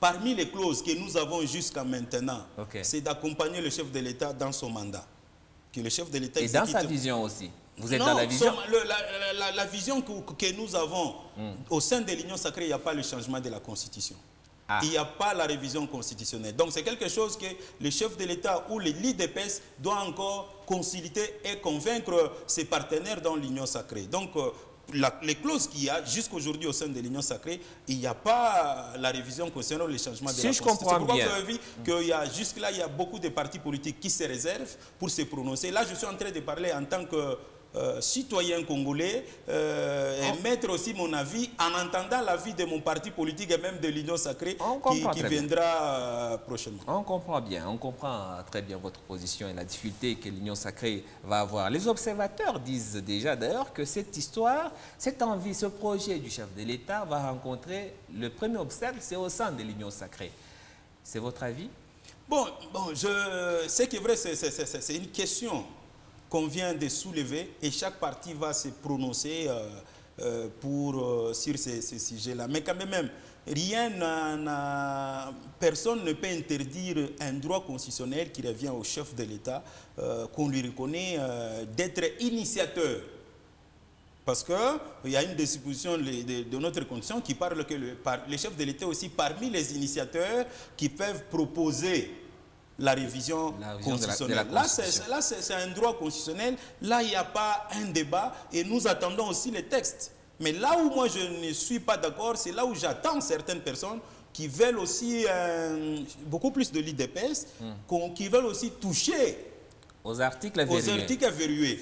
Parmi les clauses que nous avons jusqu'à maintenant, c'est d'accompagner le chef de l'État dans son mandat. Que le chef de l'État et dans sa vision aussi. Vous êtes dans la vision? La vision que nous avons au sein de l'Union sacrée, il n'y a pas le changement de la Constitution. Il n'y a pas la révision constitutionnelle. Donc c'est quelque chose que le chef de l'État ou le l'IDPS doit encore consulter et convaincre ses partenaires dans l'Union sacrée. Donc les clauses qu'il y a jusqu'aujourd'hui au sein de l'Union sacrée, il n'y a pas la révision concernant le changement de la Constitution. Je comprends bien. Jusque-là, il y a beaucoup de partis politiques qui se réservent pour se prononcer. Là, je suis en train de parler en tant que citoyen congolais et mettre aussi mon avis en entendant l'avis de mon parti politique et même de l'Union sacrée qui viendra prochainement. On comprend bien, on comprend très bien votre position et la difficulté que l'Union sacrée va avoir. Les observateurs disent déjà d'ailleurs que cette histoire, cette envie, ce projet du chef de l'État va rencontrer le premier obstacle, c'est au sein de l'Union sacrée. C'est votre avis? Bon, ce qui est vrai, c'est une question qu'on vient de soulever et chaque parti va se prononcer sur ces sujets-là. Mais quand même, personne ne peut interdire un droit constitutionnel qui revient au chef de l'État, qu'on lui reconnaît d'être initiateur. Parce qu'il y a une disposition de notre Constitution qui parle que le chef de l'État aussi parmi les initiateurs qui peuvent proposer la révision constitutionnelle. Là, c'est un droit constitutionnel. Là, il n'y a pas un débat et nous attendons aussi les textes Mais là où moi je ne suis pas d'accord, c'est là où j'attends certaines personnes qui veulent aussi beaucoup plus de l'IDPS, qui veulent aussi toucher aux articles verrouillés.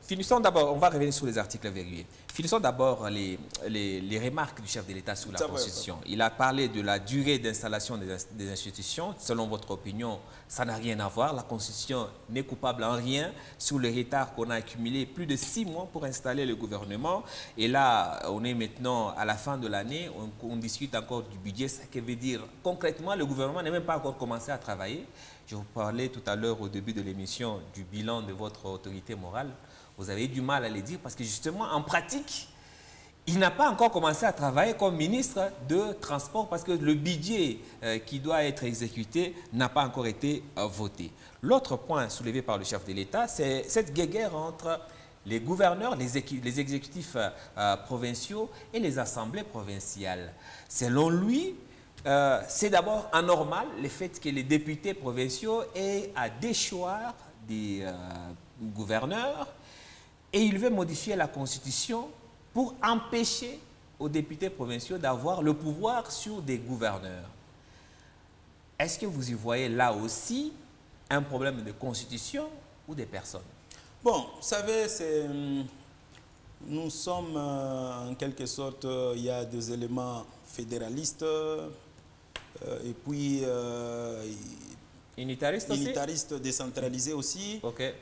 Finissons d'abord, on va revenir sur les articles verrouillés. Finissons d'abord les remarques du chef de l'État sur la Constitution. Il a parlé de la durée d'installation des institutions. Selon votre opinion, ça n'a rien à voir. La Constitution n'est coupable en rien sur le retard qu'on a accumulé plus de 6 mois pour installer le gouvernement. Et là, on est maintenant à la fin de l'année, on discute encore du budget. Ce qui veut dire, concrètement, le gouvernement n'a même pas encore commencé à travailler. Je vous parlais tout à l'heure au début de l'émission du bilan de votre autorité morale. Vous avez du mal à le dire parce que justement, en pratique, il n'a pas encore commencé à travailler comme ministre de Transport parce que le budget qui doit être exécuté n'a pas encore été voté. L'autre point soulevé par le chef de l'État, c'est cette guéguerre entre les gouverneurs, les exécutifs provinciaux et les assemblées provinciales. Selon lui, c'est d'abord anormal le fait que les députés provinciaux aient à déchoir des gouverneurs et il veut modifier la Constitution pour empêcher aux députés provinciaux d'avoir le pouvoir sur des gouverneurs. Est-ce que vous y voyez là aussi un problème de Constitution ou des personnes? Bon, vous savez, nous sommes en quelque sorte, il y a des éléments fédéralistes et puis unitariste décentralisé aussi. Okay.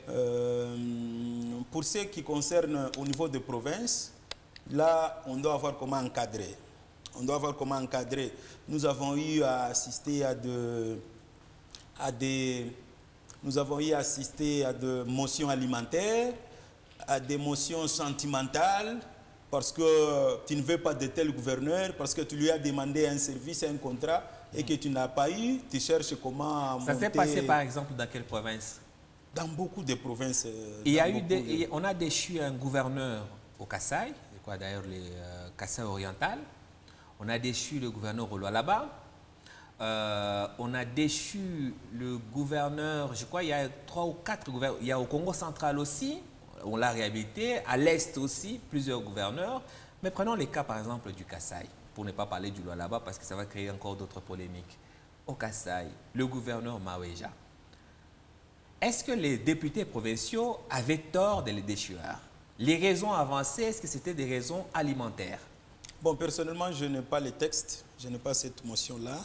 Pour ce qui concerne au niveau de province, là, on doit voir comment encadrer. On doit voir comment encadrer. Nous avons eu à assister à des motions alimentaires, à des motions sentimentales, parce que tu ne veux pas de tel gouverneur, parce que tu lui as demandé un service, un contrat, et que tu n'as pas eu, tu cherches comment monter. Ça s'est passé par exemple dans quelle province? Dans beaucoup de provinces. On a déchu un gouverneur au Kasaï, d'ailleurs le Kasaï oriental. On a déchu le gouverneur au Lualaba. On a déchu le gouverneur, je crois il y a 3 ou 4 gouverneurs. Il y a au Congo central aussi, on l'a réhabilité. À l'Est aussi, plusieurs gouverneurs. Mais prenons les cas par exemple du Kasaï, pour ne pas parler du Lualaba parce que ça va créer encore d'autres polémiques. Au Kasaï, le gouverneur Maweja. Est-ce que les députés provinciaux avaient tort de les déchuer? Les raisons avancées, est-ce que c'était des raisons alimentaires? Bon, personnellement, je n'ai pas les textes, je n'ai pas cette motion-là.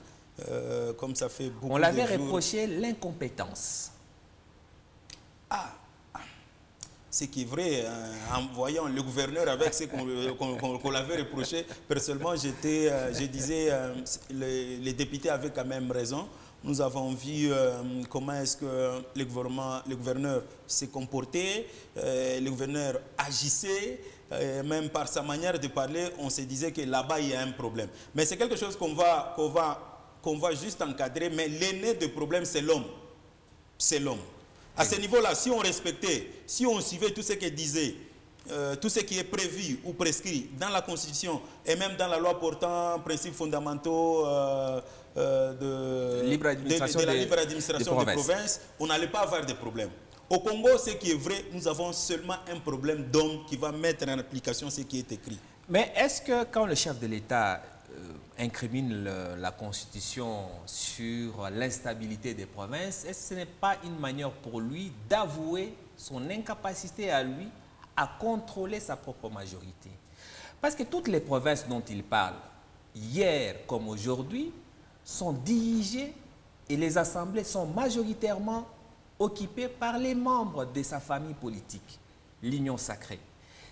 Comme ça fait beaucoup de jours. On l'avait reproché l'incompétence. Ce qui est vrai, en voyant le gouverneur avec ce qu'on l'avait reproché, personnellement, je disais les députés avaient quand même raison. Nous avons vu comment est-ce que le gouverneur s'est comporté, le gouverneur agissait, même par sa manière de parler, on se disait que là-bas, il y a un problème. Mais c'est quelque chose qu'on va juste encadrer, mais l'aîné du problème, c'est l'homme. C'est l'homme. À ce niveau-là, si on respectait, si on suivait tout ce qu'il disait, tout ce qui est prévu ou prescrit dans la Constitution et même dans la loi portant principes fondamentaux de la libre administration des provinces, on n'allait pas avoir de problème. Au Congo, ce qui est vrai, nous avons seulement un problème d'homme qui va mettre en application ce qui est écrit. Mais est-ce que quand le chef de l'État incrimine la Constitution sur l'instabilité des provinces, est-ce que ce n'est pas une manière pour lui d'avouer son incapacité à lui à contrôler sa propre majorité? Parce que toutes les provinces dont il parle, hier comme aujourd'hui, sont dirigées et les assemblées sont majoritairement occupées par les membres de sa famille politique, l'Union sacrée.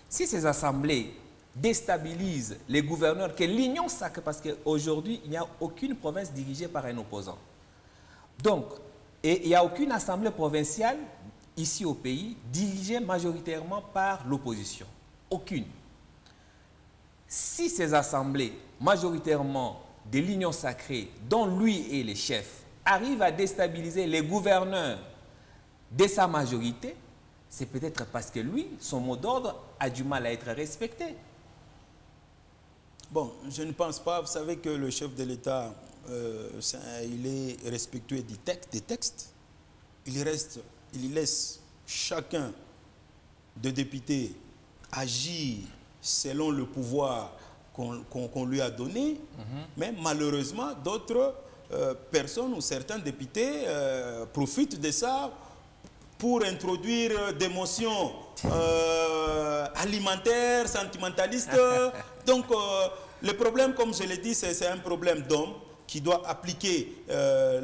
Si ces assemblées déstabilisent les gouverneurs, que l'Union sacrée, parce qu'aujourd'hui, il n'y a aucune province dirigée par un opposant. Donc, et il n'y a aucune assemblée provinciale ici au pays dirigée majoritairement par l'opposition. Aucune. Si ces assemblées, majoritairement de l'Union sacrée, dont lui est le chef, arrivent à déstabiliser les gouverneurs de sa majorité, c'est peut-être parce que lui, son mot d'ordre a du mal à être respecté. Bon, je ne pense pas. Vous savez que le chef de l'État, il est respectueux des textes. Il laisse chacun des députés agir selon le pouvoir qu'on lui a donné, mais malheureusement, d'autres personnes ou certains députés profitent de ça pour introduire des motions alimentaires, sentimentalistes. Donc, le problème, comme je l'ai dit, c'est un problème d'homme qui doit appliquer le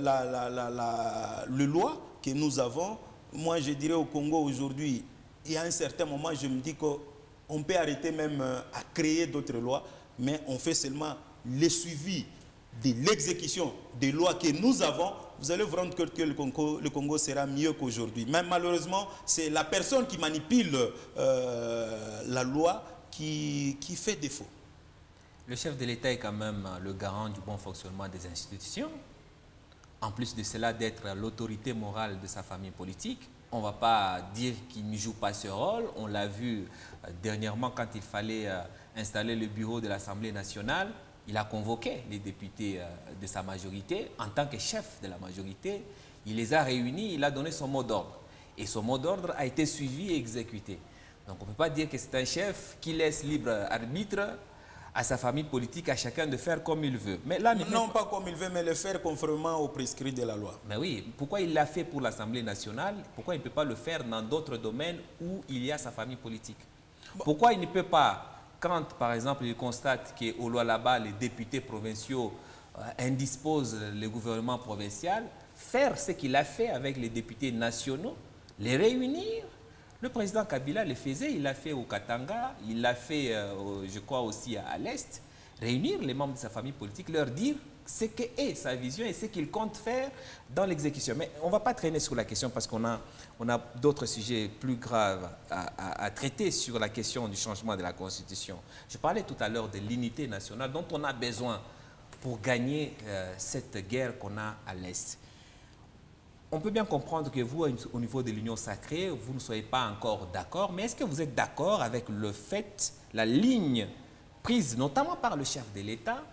loi que nous avons. Moi, je dirais au Congo aujourd'hui, il y a un certain moment, je me dis qu'on peut arrêter même à créer d'autres lois, mais on fait seulement le suivi de l'exécution des lois que nous avons. Vous allez vous rendre compte que le Congo sera mieux qu'aujourd'hui. Mais malheureusement, c'est la personne qui manipule la loi qui fait défaut. Le chef de l'État est quand même le garant du bon fonctionnement des institutions. En plus de cela, d'être l'autorité morale de sa famille politique. On ne va pas dire qu'il ne joue pas ce rôle. On l'a vu dernièrement quand il fallait installer le bureau de l'Assemblée nationale. Il a convoqué les députés de sa majorité. En tant que chef de la majorité, il les a réunis, il a donné son mot d'ordre. Et son mot d'ordre a été suivi et exécuté. Donc on ne peut pas dire que c'est un chef qui laisse libre arbitre à sa famille politique, à chacun de faire comme il veut. Mais là, non pas comme il veut, mais le faire conformément aux prescrits de la loi. Mais oui, pourquoi il l'a fait pour l'Assemblée nationale? Pourquoi il ne peut pas le faire dans d'autres domaines où il y a sa famille politique? Bon. Pourquoi il ne peut pas, quand par exemple il constate qu'au Lualaba, les députés provinciaux indisposent le gouvernement provincial, faire ce qu'il a fait avec les députés nationaux, les réunir? Le président Kabila le faisait, il l'a fait au Katanga, il l'a fait, je crois, aussi à l'Est. Réunir les membres de sa famille politique, leur dire ce qu'est sa vision et ce qu'il compte faire dans l'exécution. Mais on ne va pas traîner sur la question parce qu'on a d'autres sujets plus graves à traiter sur la question du changement de la Constitution. Je parlais tout à l'heure de l'unité nationale dont on a besoin pour gagner cette guerre qu'on a à l'Est. On peut bien comprendre que vous, au niveau de l'Union sacrée, vous ne soyez pas encore d'accord, mais est-ce que vous êtes d'accord avec le fait, la ligne prise notamment par le chef de l'État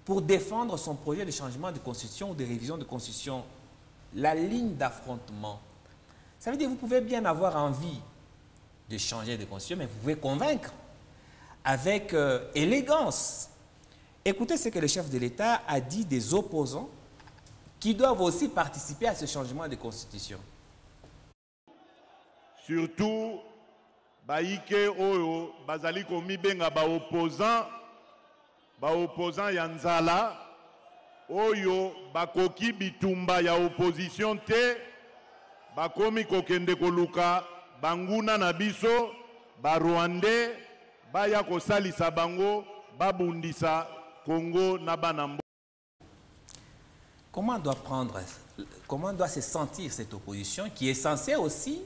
pour défendre son projet de changement de constitution ou de révision de constitution, la ligne d'affrontement? Ça veut dire que vous pouvez bien avoir envie de changer de constitution, mais vous pouvez convaincre avec élégance. Écoutez ce que le chef de l'État a dit des opposants qui doivent aussi participer à ce changement de constitution. Surtout, baïke oyo bazali komi benga opposant yanzala oyo bakoki bitumba ya opposition te bakomi kokende koluka banguna na biso ba Rwandais baya kosalisa bango babundisa Congo na banambo. Comment doit se sentir cette opposition qui est censée aussi,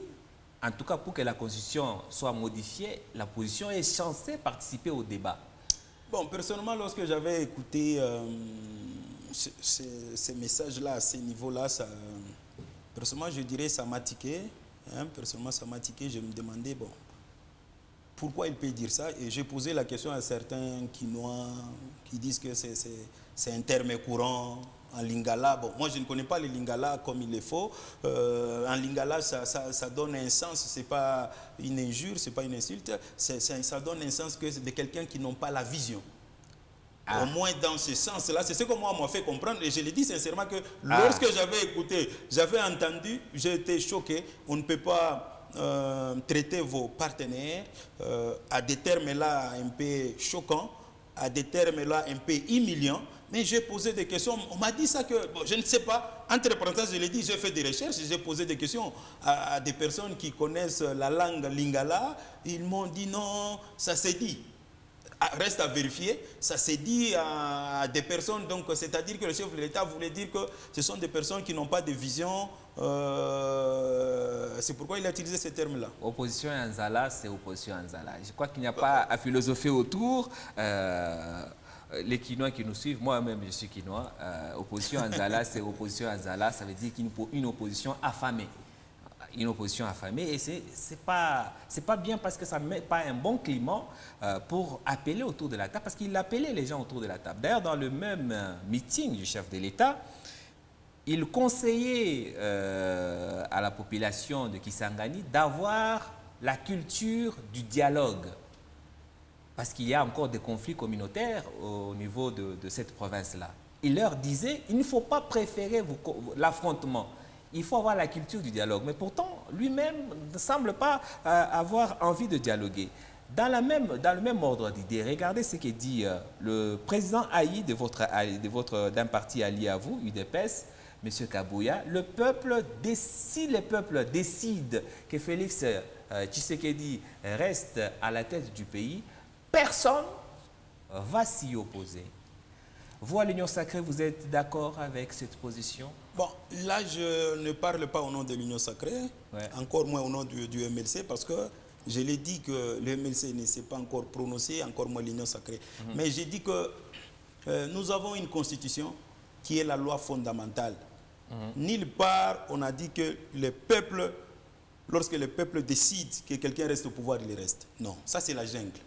en tout cas pour que la Constitution soit modifiée, l'opposition est censée participer au débat? Bon, personnellement, lorsque j'avais écouté ces messages-là, à ce niveau-là, personnellement, je dirais ça m'a tiqué. Hein, personnellement, ça m'a tiqué. Je me demandais, bon, pourquoi il peut dire ça? Et j'ai posé la question à certains Quinois qui disent que c'est un terme courant. En lingala, bon, moi je ne connais pas le lingala comme il le faut. En lingala, ça donne un sens, c'est pas une injure, c'est pas une insulte, ça donne un sens de quelqu'un qui n'a pas la vision. Au moins dans ce sens-là, c'est ce que moi m'a fait comprendre. Et je le dis sincèrement que lorsque j'avais écouté, j'avais entendu, j'ai été choqué. On ne peut pas traiter vos partenaires à des termes-là un peu choquants, à des termes-là un peu humiliants. Mais j'ai posé des questions. On m'a dit ça que, bon, je ne sais pas. Entre parenthèses, je l'ai dit, j'ai fait des recherches. J'ai posé des questions à des personnes qui connaissent la langue lingala. Ils m'ont dit non, ça s'est dit. Reste à vérifier. Ça s'est dit à des personnes. Donc, c'est-à-dire que le chef de l'État voulait dire que ce sont des personnes qui n'ont pas de vision. C'est pourquoi il a utilisé ce terme-là. Opposition Anzala, c'est opposition Anzala. Je crois qu'il n'y a pas à philosopher autour. Les Quinois qui nous suivent, moi-même je suis Quinois, opposition Anzala, c'est opposition Anzala, ça veut dire une opposition affamée. Une opposition affamée, et c'est pas bien parce que ça ne met pas un bon climat pour appeler autour de la table, parce qu'il appelait les gens autour de la table. D'ailleurs, dans le même meeting du chef de l'État, il conseillait à la population de Kisangani d'avoir la culture du dialogue. parce qu'il y a encore des conflits communautaires au niveau de cette province-là. Il leur disait, il ne faut pas préférer l'affrontement. Il faut avoir la culture du dialogue. Mais pourtant, lui-même ne semble pas avoir envie de dialoguer. Dans le même ordre d'idées, regardez ce que dit le président Haï d'un parti allié à vous, UDPS, M. Kabouya. Si le peuple décide que Félix Tshisekedi reste à la tête du pays, personne ne va s'y opposer. Vous, à l'Union Sacrée, vous êtes d'accord avec cette position? Bon, là, je ne parle pas au nom de l'Union Sacrée, encore moins au nom du MLC, parce que je l'ai dit que le MLC ne s'est pas encore prononcé, encore moins l'Union Sacrée. Mais j'ai dit que nous avons une constitution qui est la loi fondamentale. Nulle part, on a dit que le peuple, lorsque le peuple décide que quelqu'un reste au pouvoir, il reste. Non, ça c'est la jungle.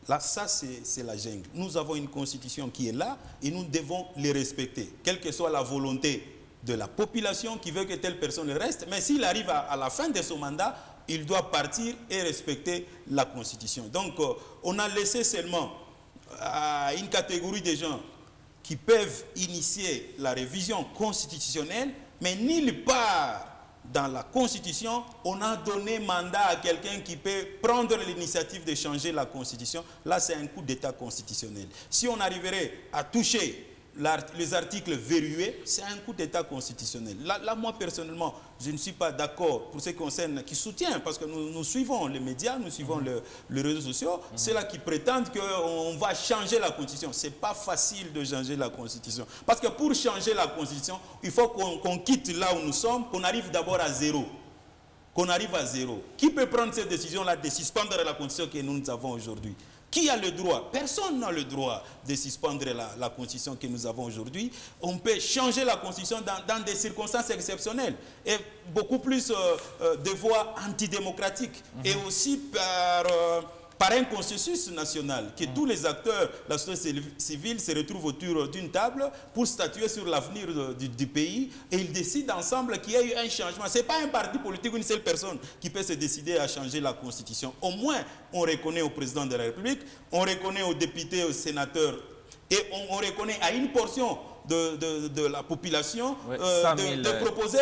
Là, ça, c'est la jungle. Nous avons une constitution qui est là et nous devons les respecter, quelle que soit la volonté de la population qui veut que telle personne reste. Mais s'il arrive à la fin de son mandat, il doit partir et respecter la constitution. Donc, on a laissé seulement à une catégorie de gens qui peuvent initier la révision constitutionnelle, mais nulle part dans la Constitution, on a donné mandat à quelqu'un qui peut prendre l'initiative de changer la Constitution. Là, c'est un coup d'État constitutionnel. Si on arriverait à toucher les articles verrouillés, c'est un coup d'État constitutionnel. Là, moi, personnellement, je ne suis pas d'accord pour ce qui concerne, qui soutient, parce que nous suivons les médias, nous suivons les réseaux sociaux, ceux-là qui prétendent qu'on va changer la Constitution. Ce n'est pas facile de changer la Constitution. Parce que pour changer la Constitution, il faut qu'on quitte là où nous sommes, qu'on arrive d'abord à zéro. Qu'on arrive à zéro. Qui peut prendre cette décision-là de suspendre la Constitution que nous avons aujourd'hui? Qui a le droit? Personne n'a le droit de suspendre la Constitution que nous avons aujourd'hui. On peut changer la Constitution dans des circonstances exceptionnelles et beaucoup plus de voies antidémocratiques et aussi par un consensus national, que tous les acteurs de la société civile se retrouvent autour d'une table pour statuer sur l'avenir du pays et ils décident ensemble qu'il y a eu un changement. Ce n'est pas un parti politique ou une seule personne qui peut se décider à changer la Constitution. Au moins, on reconnaît au président de la République, on reconnaît aux députés, aux sénateurs et on reconnaît à une portion de la population de proposer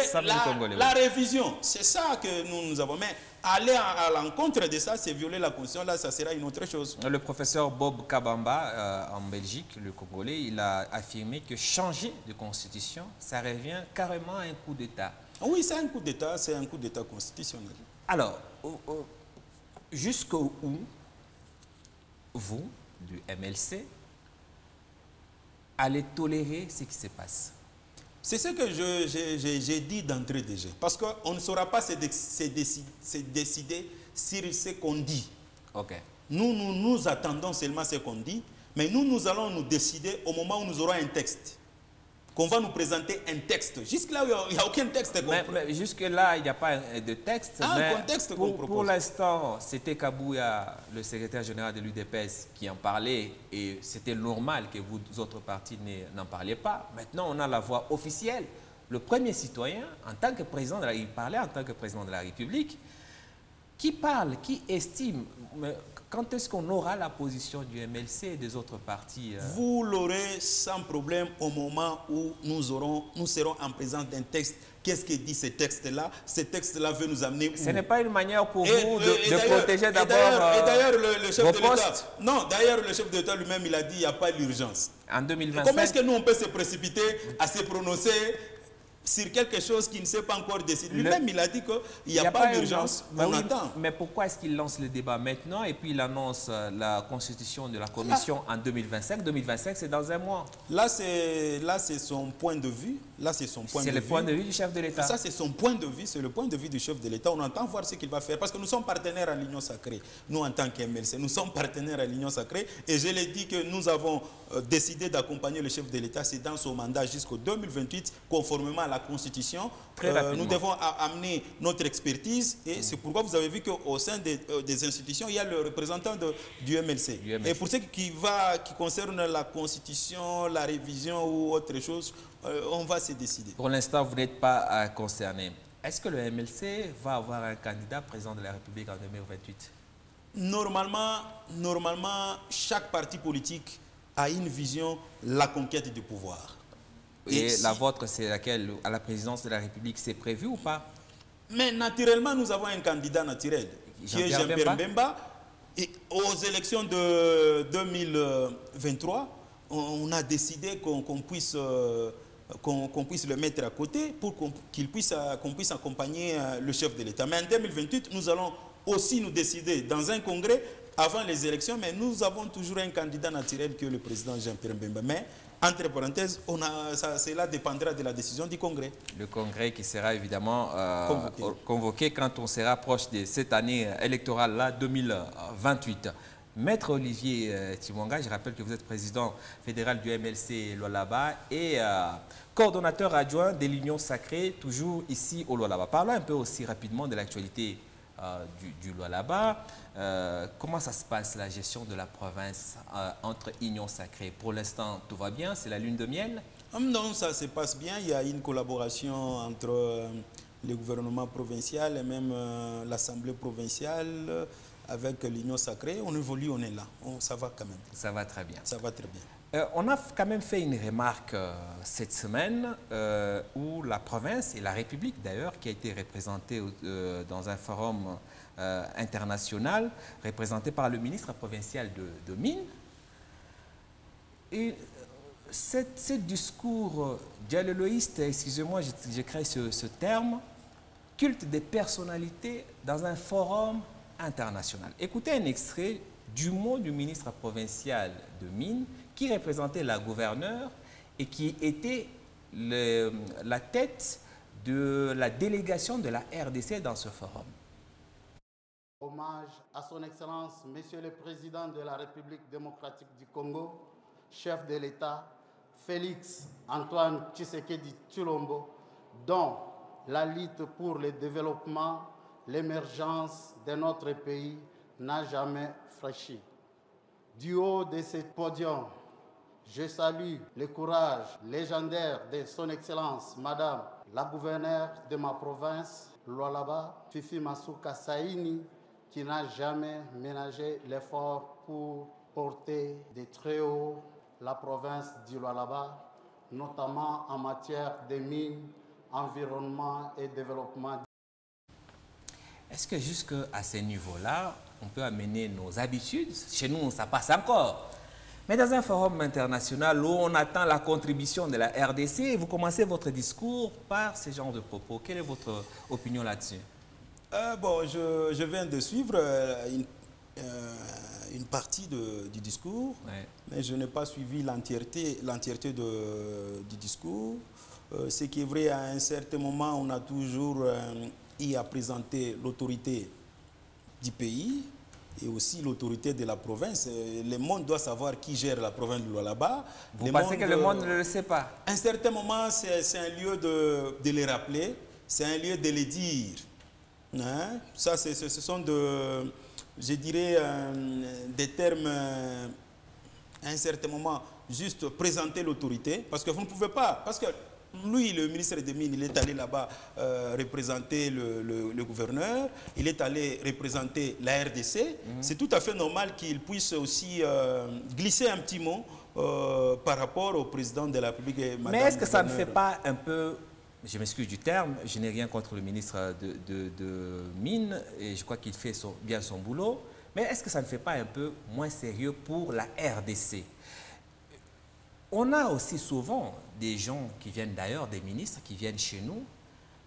la révision. C'est ça que nous avons. Mais aller à l'encontre de ça, c'est violer la Constitution. Là, ça sera une autre chose. Le professeur Bob Kabamba, en Belgique, le Congolais, il a affirmé que changer de Constitution, ça revient carrément à un coup d'État. Oui, c'est un coup d'État, c'est un coup d'État constitutionnel. Alors, jusqu'où vous, du MLC, allez tolérer ce qui se passe? C'est ce que j'ai dit d'entrée de jeu. Parce qu'on ne saura pas se décider sur ce qu'on dit. Okay. Nous attendons seulement ce qu'on dit, mais nous allons nous décider au moment où nous aurons un texte. Qu'on va nous présenter un texte. Jusque-là, il n'y a aucun texte. Mais jusque-là, il n'y a pas de texte. Un contexte qu'on propose. Pour l'instant, c'était Kabouya, le secrétaire général de l'UDPS, qui en parlait. Et c'était normal que vous autres partis n'en parliez pas. Maintenant, on a la voix officielle. Le premier citoyen, en tant que président il parlait en tant que président de la République, qui parle, qui estime. Quand est-ce qu'on aura la position du MLC et des autres partis? Vous l'aurez sans problème au moment où nous serons en présence d'un texte. Qu'est-ce que dit ce texte-là? Ce texte-là veut nous amener où? Ce n'est pas une manière pour vous de protéger d'abord le chef de l'État. Non, d'ailleurs, le chef de l'État lui-même, il a dit qu'il n'y a pas d'urgence. En 2025. Comment est-ce que nous, on peut se précipiter à se prononcer sur quelque chose qui ne s'est pas encore décidé? Lui-même, il a dit qu'il n'y a pas d'urgence. On attend. Mais pourquoi est-ce qu'il lance le débat maintenant et puis il annonce la constitution de la commission en 2025? 2025, c'est dans un mois. Là, c'est son point de vue. Là, c'est son point de vue. C'est le point de vue du chef de l'État. Ça, c'est son point de vue. C'est le point de vue du chef de l'État. On entend voir ce qu'il va faire. Parce que nous sommes partenaires à l'Union Sacrée. Nous, en tant qu'MLC, nous sommes partenaires à l'Union Sacrée. Et je l'ai dit que nous avons décidé d'accompagner le chef de l'État. C'est dans son mandat jusqu'au 2028, conformément à la Constitution. Nous devons amener notre expertise. Et c'est pourquoi vous avez vu qu'au sein des institutions, il y a le représentant du MLC. Et pour ce qui concerne la Constitution, la révision ou autre chose, on va se décider. Pour l'instant, vous n'êtes pas concerné. Est-ce que le MLC va avoir un candidat président de la République en 2028? Normalement, chaque parti politique a une vision, la conquête du pouvoir. Et la vôtre, c'est laquelle? À la présidence de la République, c'est prévu ou pas? Mais naturellement, nous avons un candidat naturel, qui est Jean-Pierre Mbemba. Et aux élections de 2023, on a décidé qu'on puisse le mettre à côté pour qu'on puisse accompagner le chef de l'État. Mais en 2028, nous allons aussi nous décider dans un congrès avant les élections, mais nous avons toujours un candidat naturel que le président Jean-Pierre Mbemba. Mais, entre parenthèses, cela dépendra de la décision du congrès. Le congrès qui sera évidemment convoqué quand on sera proche de cette année électorale-là, 2028. Maître Olivier Timonga, je rappelle que vous êtes président fédéral du MLC Lualaba et coordonnateur adjoint de l'Union Sacrée, toujours ici au Lualaba. Parlons un peu aussi rapidement de l'actualité du Lualaba. Comment ça se passe, la gestion de la province entre Union Sacrée? Pour l'instant, tout va bien? C'est la lune de miel? Non, ça se passe bien. Il y a une collaboration entre le gouvernement provincial et même l'Assemblée provinciale avec l'Union Sacrée. On évolue, on est là. Ça va quand même. Ça va très bien. Ça va très bien. On a quand même fait une remarque cette semaine où la province et la République d'ailleurs, qui a été représentée dans un forum international, représenté par le ministre provincial de Mines. Et ce discours dialoloïste, excusez-moi, j'ai créé ce terme, culte des personnalités dans un forum international. Écoutez un extrait du mot du ministre provincial de Mines qui représentait la gouverneure et qui était la tête de la délégation de la RDC dans ce forum. Hommage à son Excellence, Monsieur le Président de la République démocratique du Congo, chef de l'État, Félix Antoine Tshisekedi Tshilombo, dont la lutte pour le développement, l'émergence de notre pays n'a jamais fléchi. Du haut de ce podium, je salue le courage légendaire de son Excellence, Madame la gouverneure de ma province, Lualaba, Fifi Masuka Saini, qui n'a jamais ménagé l'effort pour porter de très haut la province du Lualaba, notamment en matière de mines, environnement et développement. Est-ce que jusqu'à ce niveau-là, on peut amener nos habitudes? Chez nous, ça passe encore. Mais dans un forum international où on attend la contribution de la RDC, vous commencez votre discours par ce genre de propos. Quelle est votre opinion là-dessus? Bon, je viens de suivre une partie du discours, ouais. Mais je n'ai pas suivi l'entièreté du discours. Ce qui est vrai, à un certain moment, on a toujours eu à présenter l'autorité du pays et aussi l'autorité de la province. Le monde doit savoir qui gère la province de Lualaba. Vous pensez que le monde ne le sait pas? À un certain moment, c'est un lieu de les rappeler, c'est un lieu de les dire. Hein? Ça, ce sont je dirais, des termes, à un certain moment, juste présenter l'autorité, parce que vous ne pouvez pas, parce que lui, le ministre des Mines, il est allé là-bas représenter le gouverneur, il est allé représenter la RDC. C'est tout à fait normal qu'il puisse aussi glisser un petit mot par rapport au président de la République. Mais est-ce que ça ne fait pas un peu, je m'excuse du terme, je n'ai rien contre le ministre de Mines, et je crois qu'il fait bien son boulot, mais est-ce que ça ne fait pas un peu moins sérieux pour la RDC? On a aussi souvent des gens qui viennent d'ailleurs, des ministres qui viennent chez nous.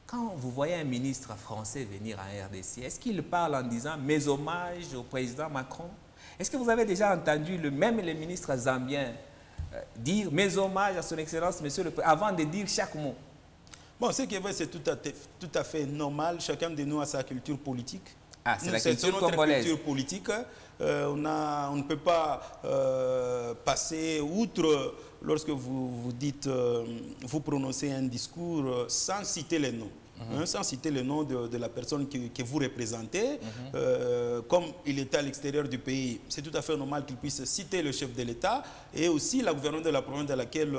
Quand vous voyez un ministre français venir à RDC, est-ce qu'il parle en disant « mes hommages au président Macron » Est-ce que vous avez déjà entendu même les ministres zambiens dire « mes hommages à son excellence, monsieur le président » avant de dire chaque mot? Bon, ce qui est vrai, c'est tout à fait normal. Chacun de nous a sa culture politique. Ah, c'est la culture congolaise. Culture politique. On ne peut pas passer outre lorsque vous dites, vous prononcez un discours sans citer les noms. Sans citer le nom de la personne que vous représentez. Comme il était à l'extérieur du pays, c'est tout à fait normal qu'il puisse citer le chef de l'État et aussi la gouverneure de la province de laquelle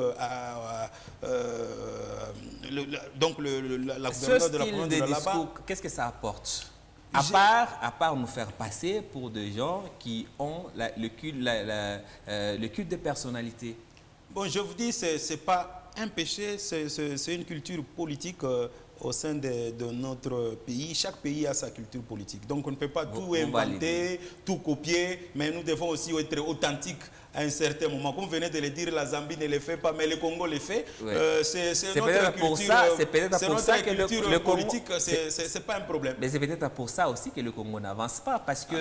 donc la gouverneure de la province de là-bas. Qu'est-ce que ça apporte? À part nous faire passer pour des gens qui ont le culte de personnalité. Bon, je vous dis, ce n'est pas un péché, c'est une culture politique au sein de notre pays. Chaque pays a sa culture politique. Donc on ne peut pas tout inventer, tout copier, mais nous devons aussi être authentiques à un certain moment. Comme vous venez de le dire, la Zambie ne le fait pas, mais le Congo le fait. Oui. C'est notre culture, notre culture politique, ce n'est pas un problème. Mais c'est peut-être pour ça aussi que le Congo n'avance pas, parce que,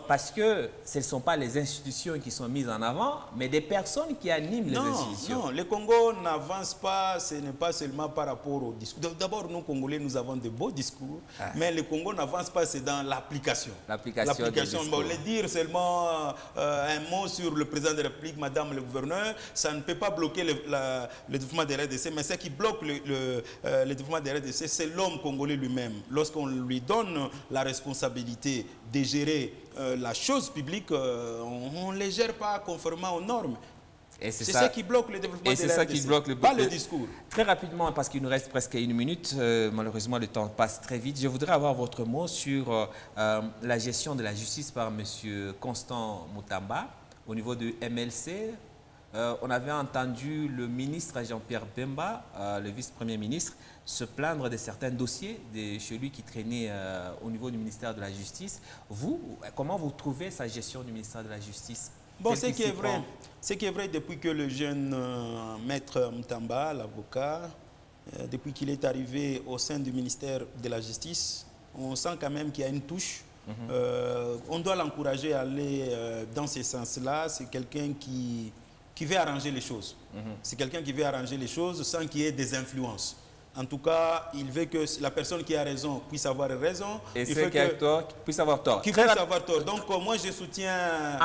parce que ce ne sont pas les institutions qui sont mises en avant, mais des personnes qui animent les institutions. Non, le Congo n'avance pas, ce n'est pas seulement par rapport au discours. D'abord, nous, Congolais, nous avons de beaux discours, mais le Congo n'avance pas, c'est dans l'application. L'application. Bon, le dire seulement un mot sur le président de la République, madame le gouverneur, ça ne peut pas bloquer le développement des RDC, mais ce qui bloque le développement des RDC, c'est l'homme congolais lui-même. Lorsqu'on lui donne la responsabilité de gérer la chose publique, on ne les gère pas conformément aux normes. C'est ça qui bloque le développement de la RDC, pas le discours. Très rapidement, parce qu'il nous reste presque une minute, malheureusement le temps passe très vite, je voudrais avoir votre mot sur la gestion de la justice par M. Constant Mutamba au niveau du MLC. On avait entendu le ministre Jean-Pierre Bemba, le vice-premier ministre, se plaindre de certains dossiers chez lui qui traînaient au niveau du ministère de la Justice. Vous, comment vous trouvez sa gestion du ministère de la Justice? Bon, ce qui est vrai depuis que le jeune maître Mutamba, l'avocat, depuis qu'il est arrivé au sein du ministère de la Justice, on sent quand même qu'il y a une touche. On doit l'encourager à aller dans ce sens-là. C'est quelqu'un qui veut arranger les choses. C'est quelqu'un qui veut arranger les choses sans qu'il y ait des influences. En tout cas, il veut que la personne qui a raison puisse avoir raison. Et ceux qui ont tort puissent avoir tort. Qui puisse avoir tort. Donc, moi, je soutiens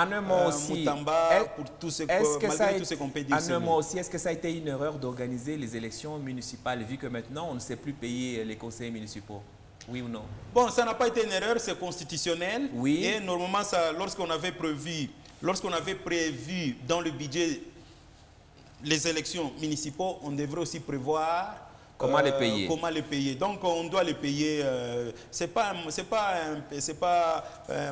Mutamba pour tout ce qu'on peut dire. En un mot aussi, est-ce que ça a été une erreur d'organiser les élections municipales, vu que maintenant, on ne sait plus payer les conseillers municipaux? Oui ou non? Bon, ça n'a pas été une erreur, c'est constitutionnel. Oui. Et normalement, lorsqu'on avait prévu dans le budget les élections municipaux, on devrait aussi prévoir comment les payer. Comment les payer. Donc, on doit les payer. C'est pas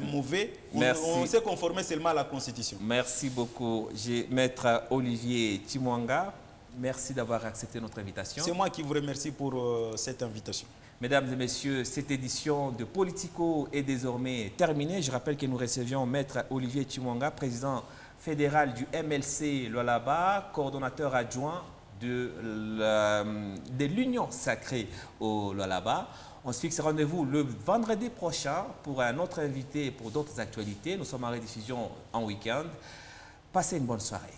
mauvais. On s'est conformé seulement à la Constitution. Merci beaucoup. Maître Olivier Timwanga, merci d'avoir accepté notre invitation. C'est moi qui vous remercie pour cette invitation. Mesdames et messieurs, cette édition de Politico est désormais terminée. Je rappelle que nous recevions Maître Olivier Timwanga, président fédéral du MLC Lualaba, coordonnateur adjoint de l'Union sacrée au Lualaba. On se fixe rendez-vous le vendredi prochain pour un autre invité et pour d'autres actualités. Nous sommes en rediffusion en week-end. Passez une bonne soirée.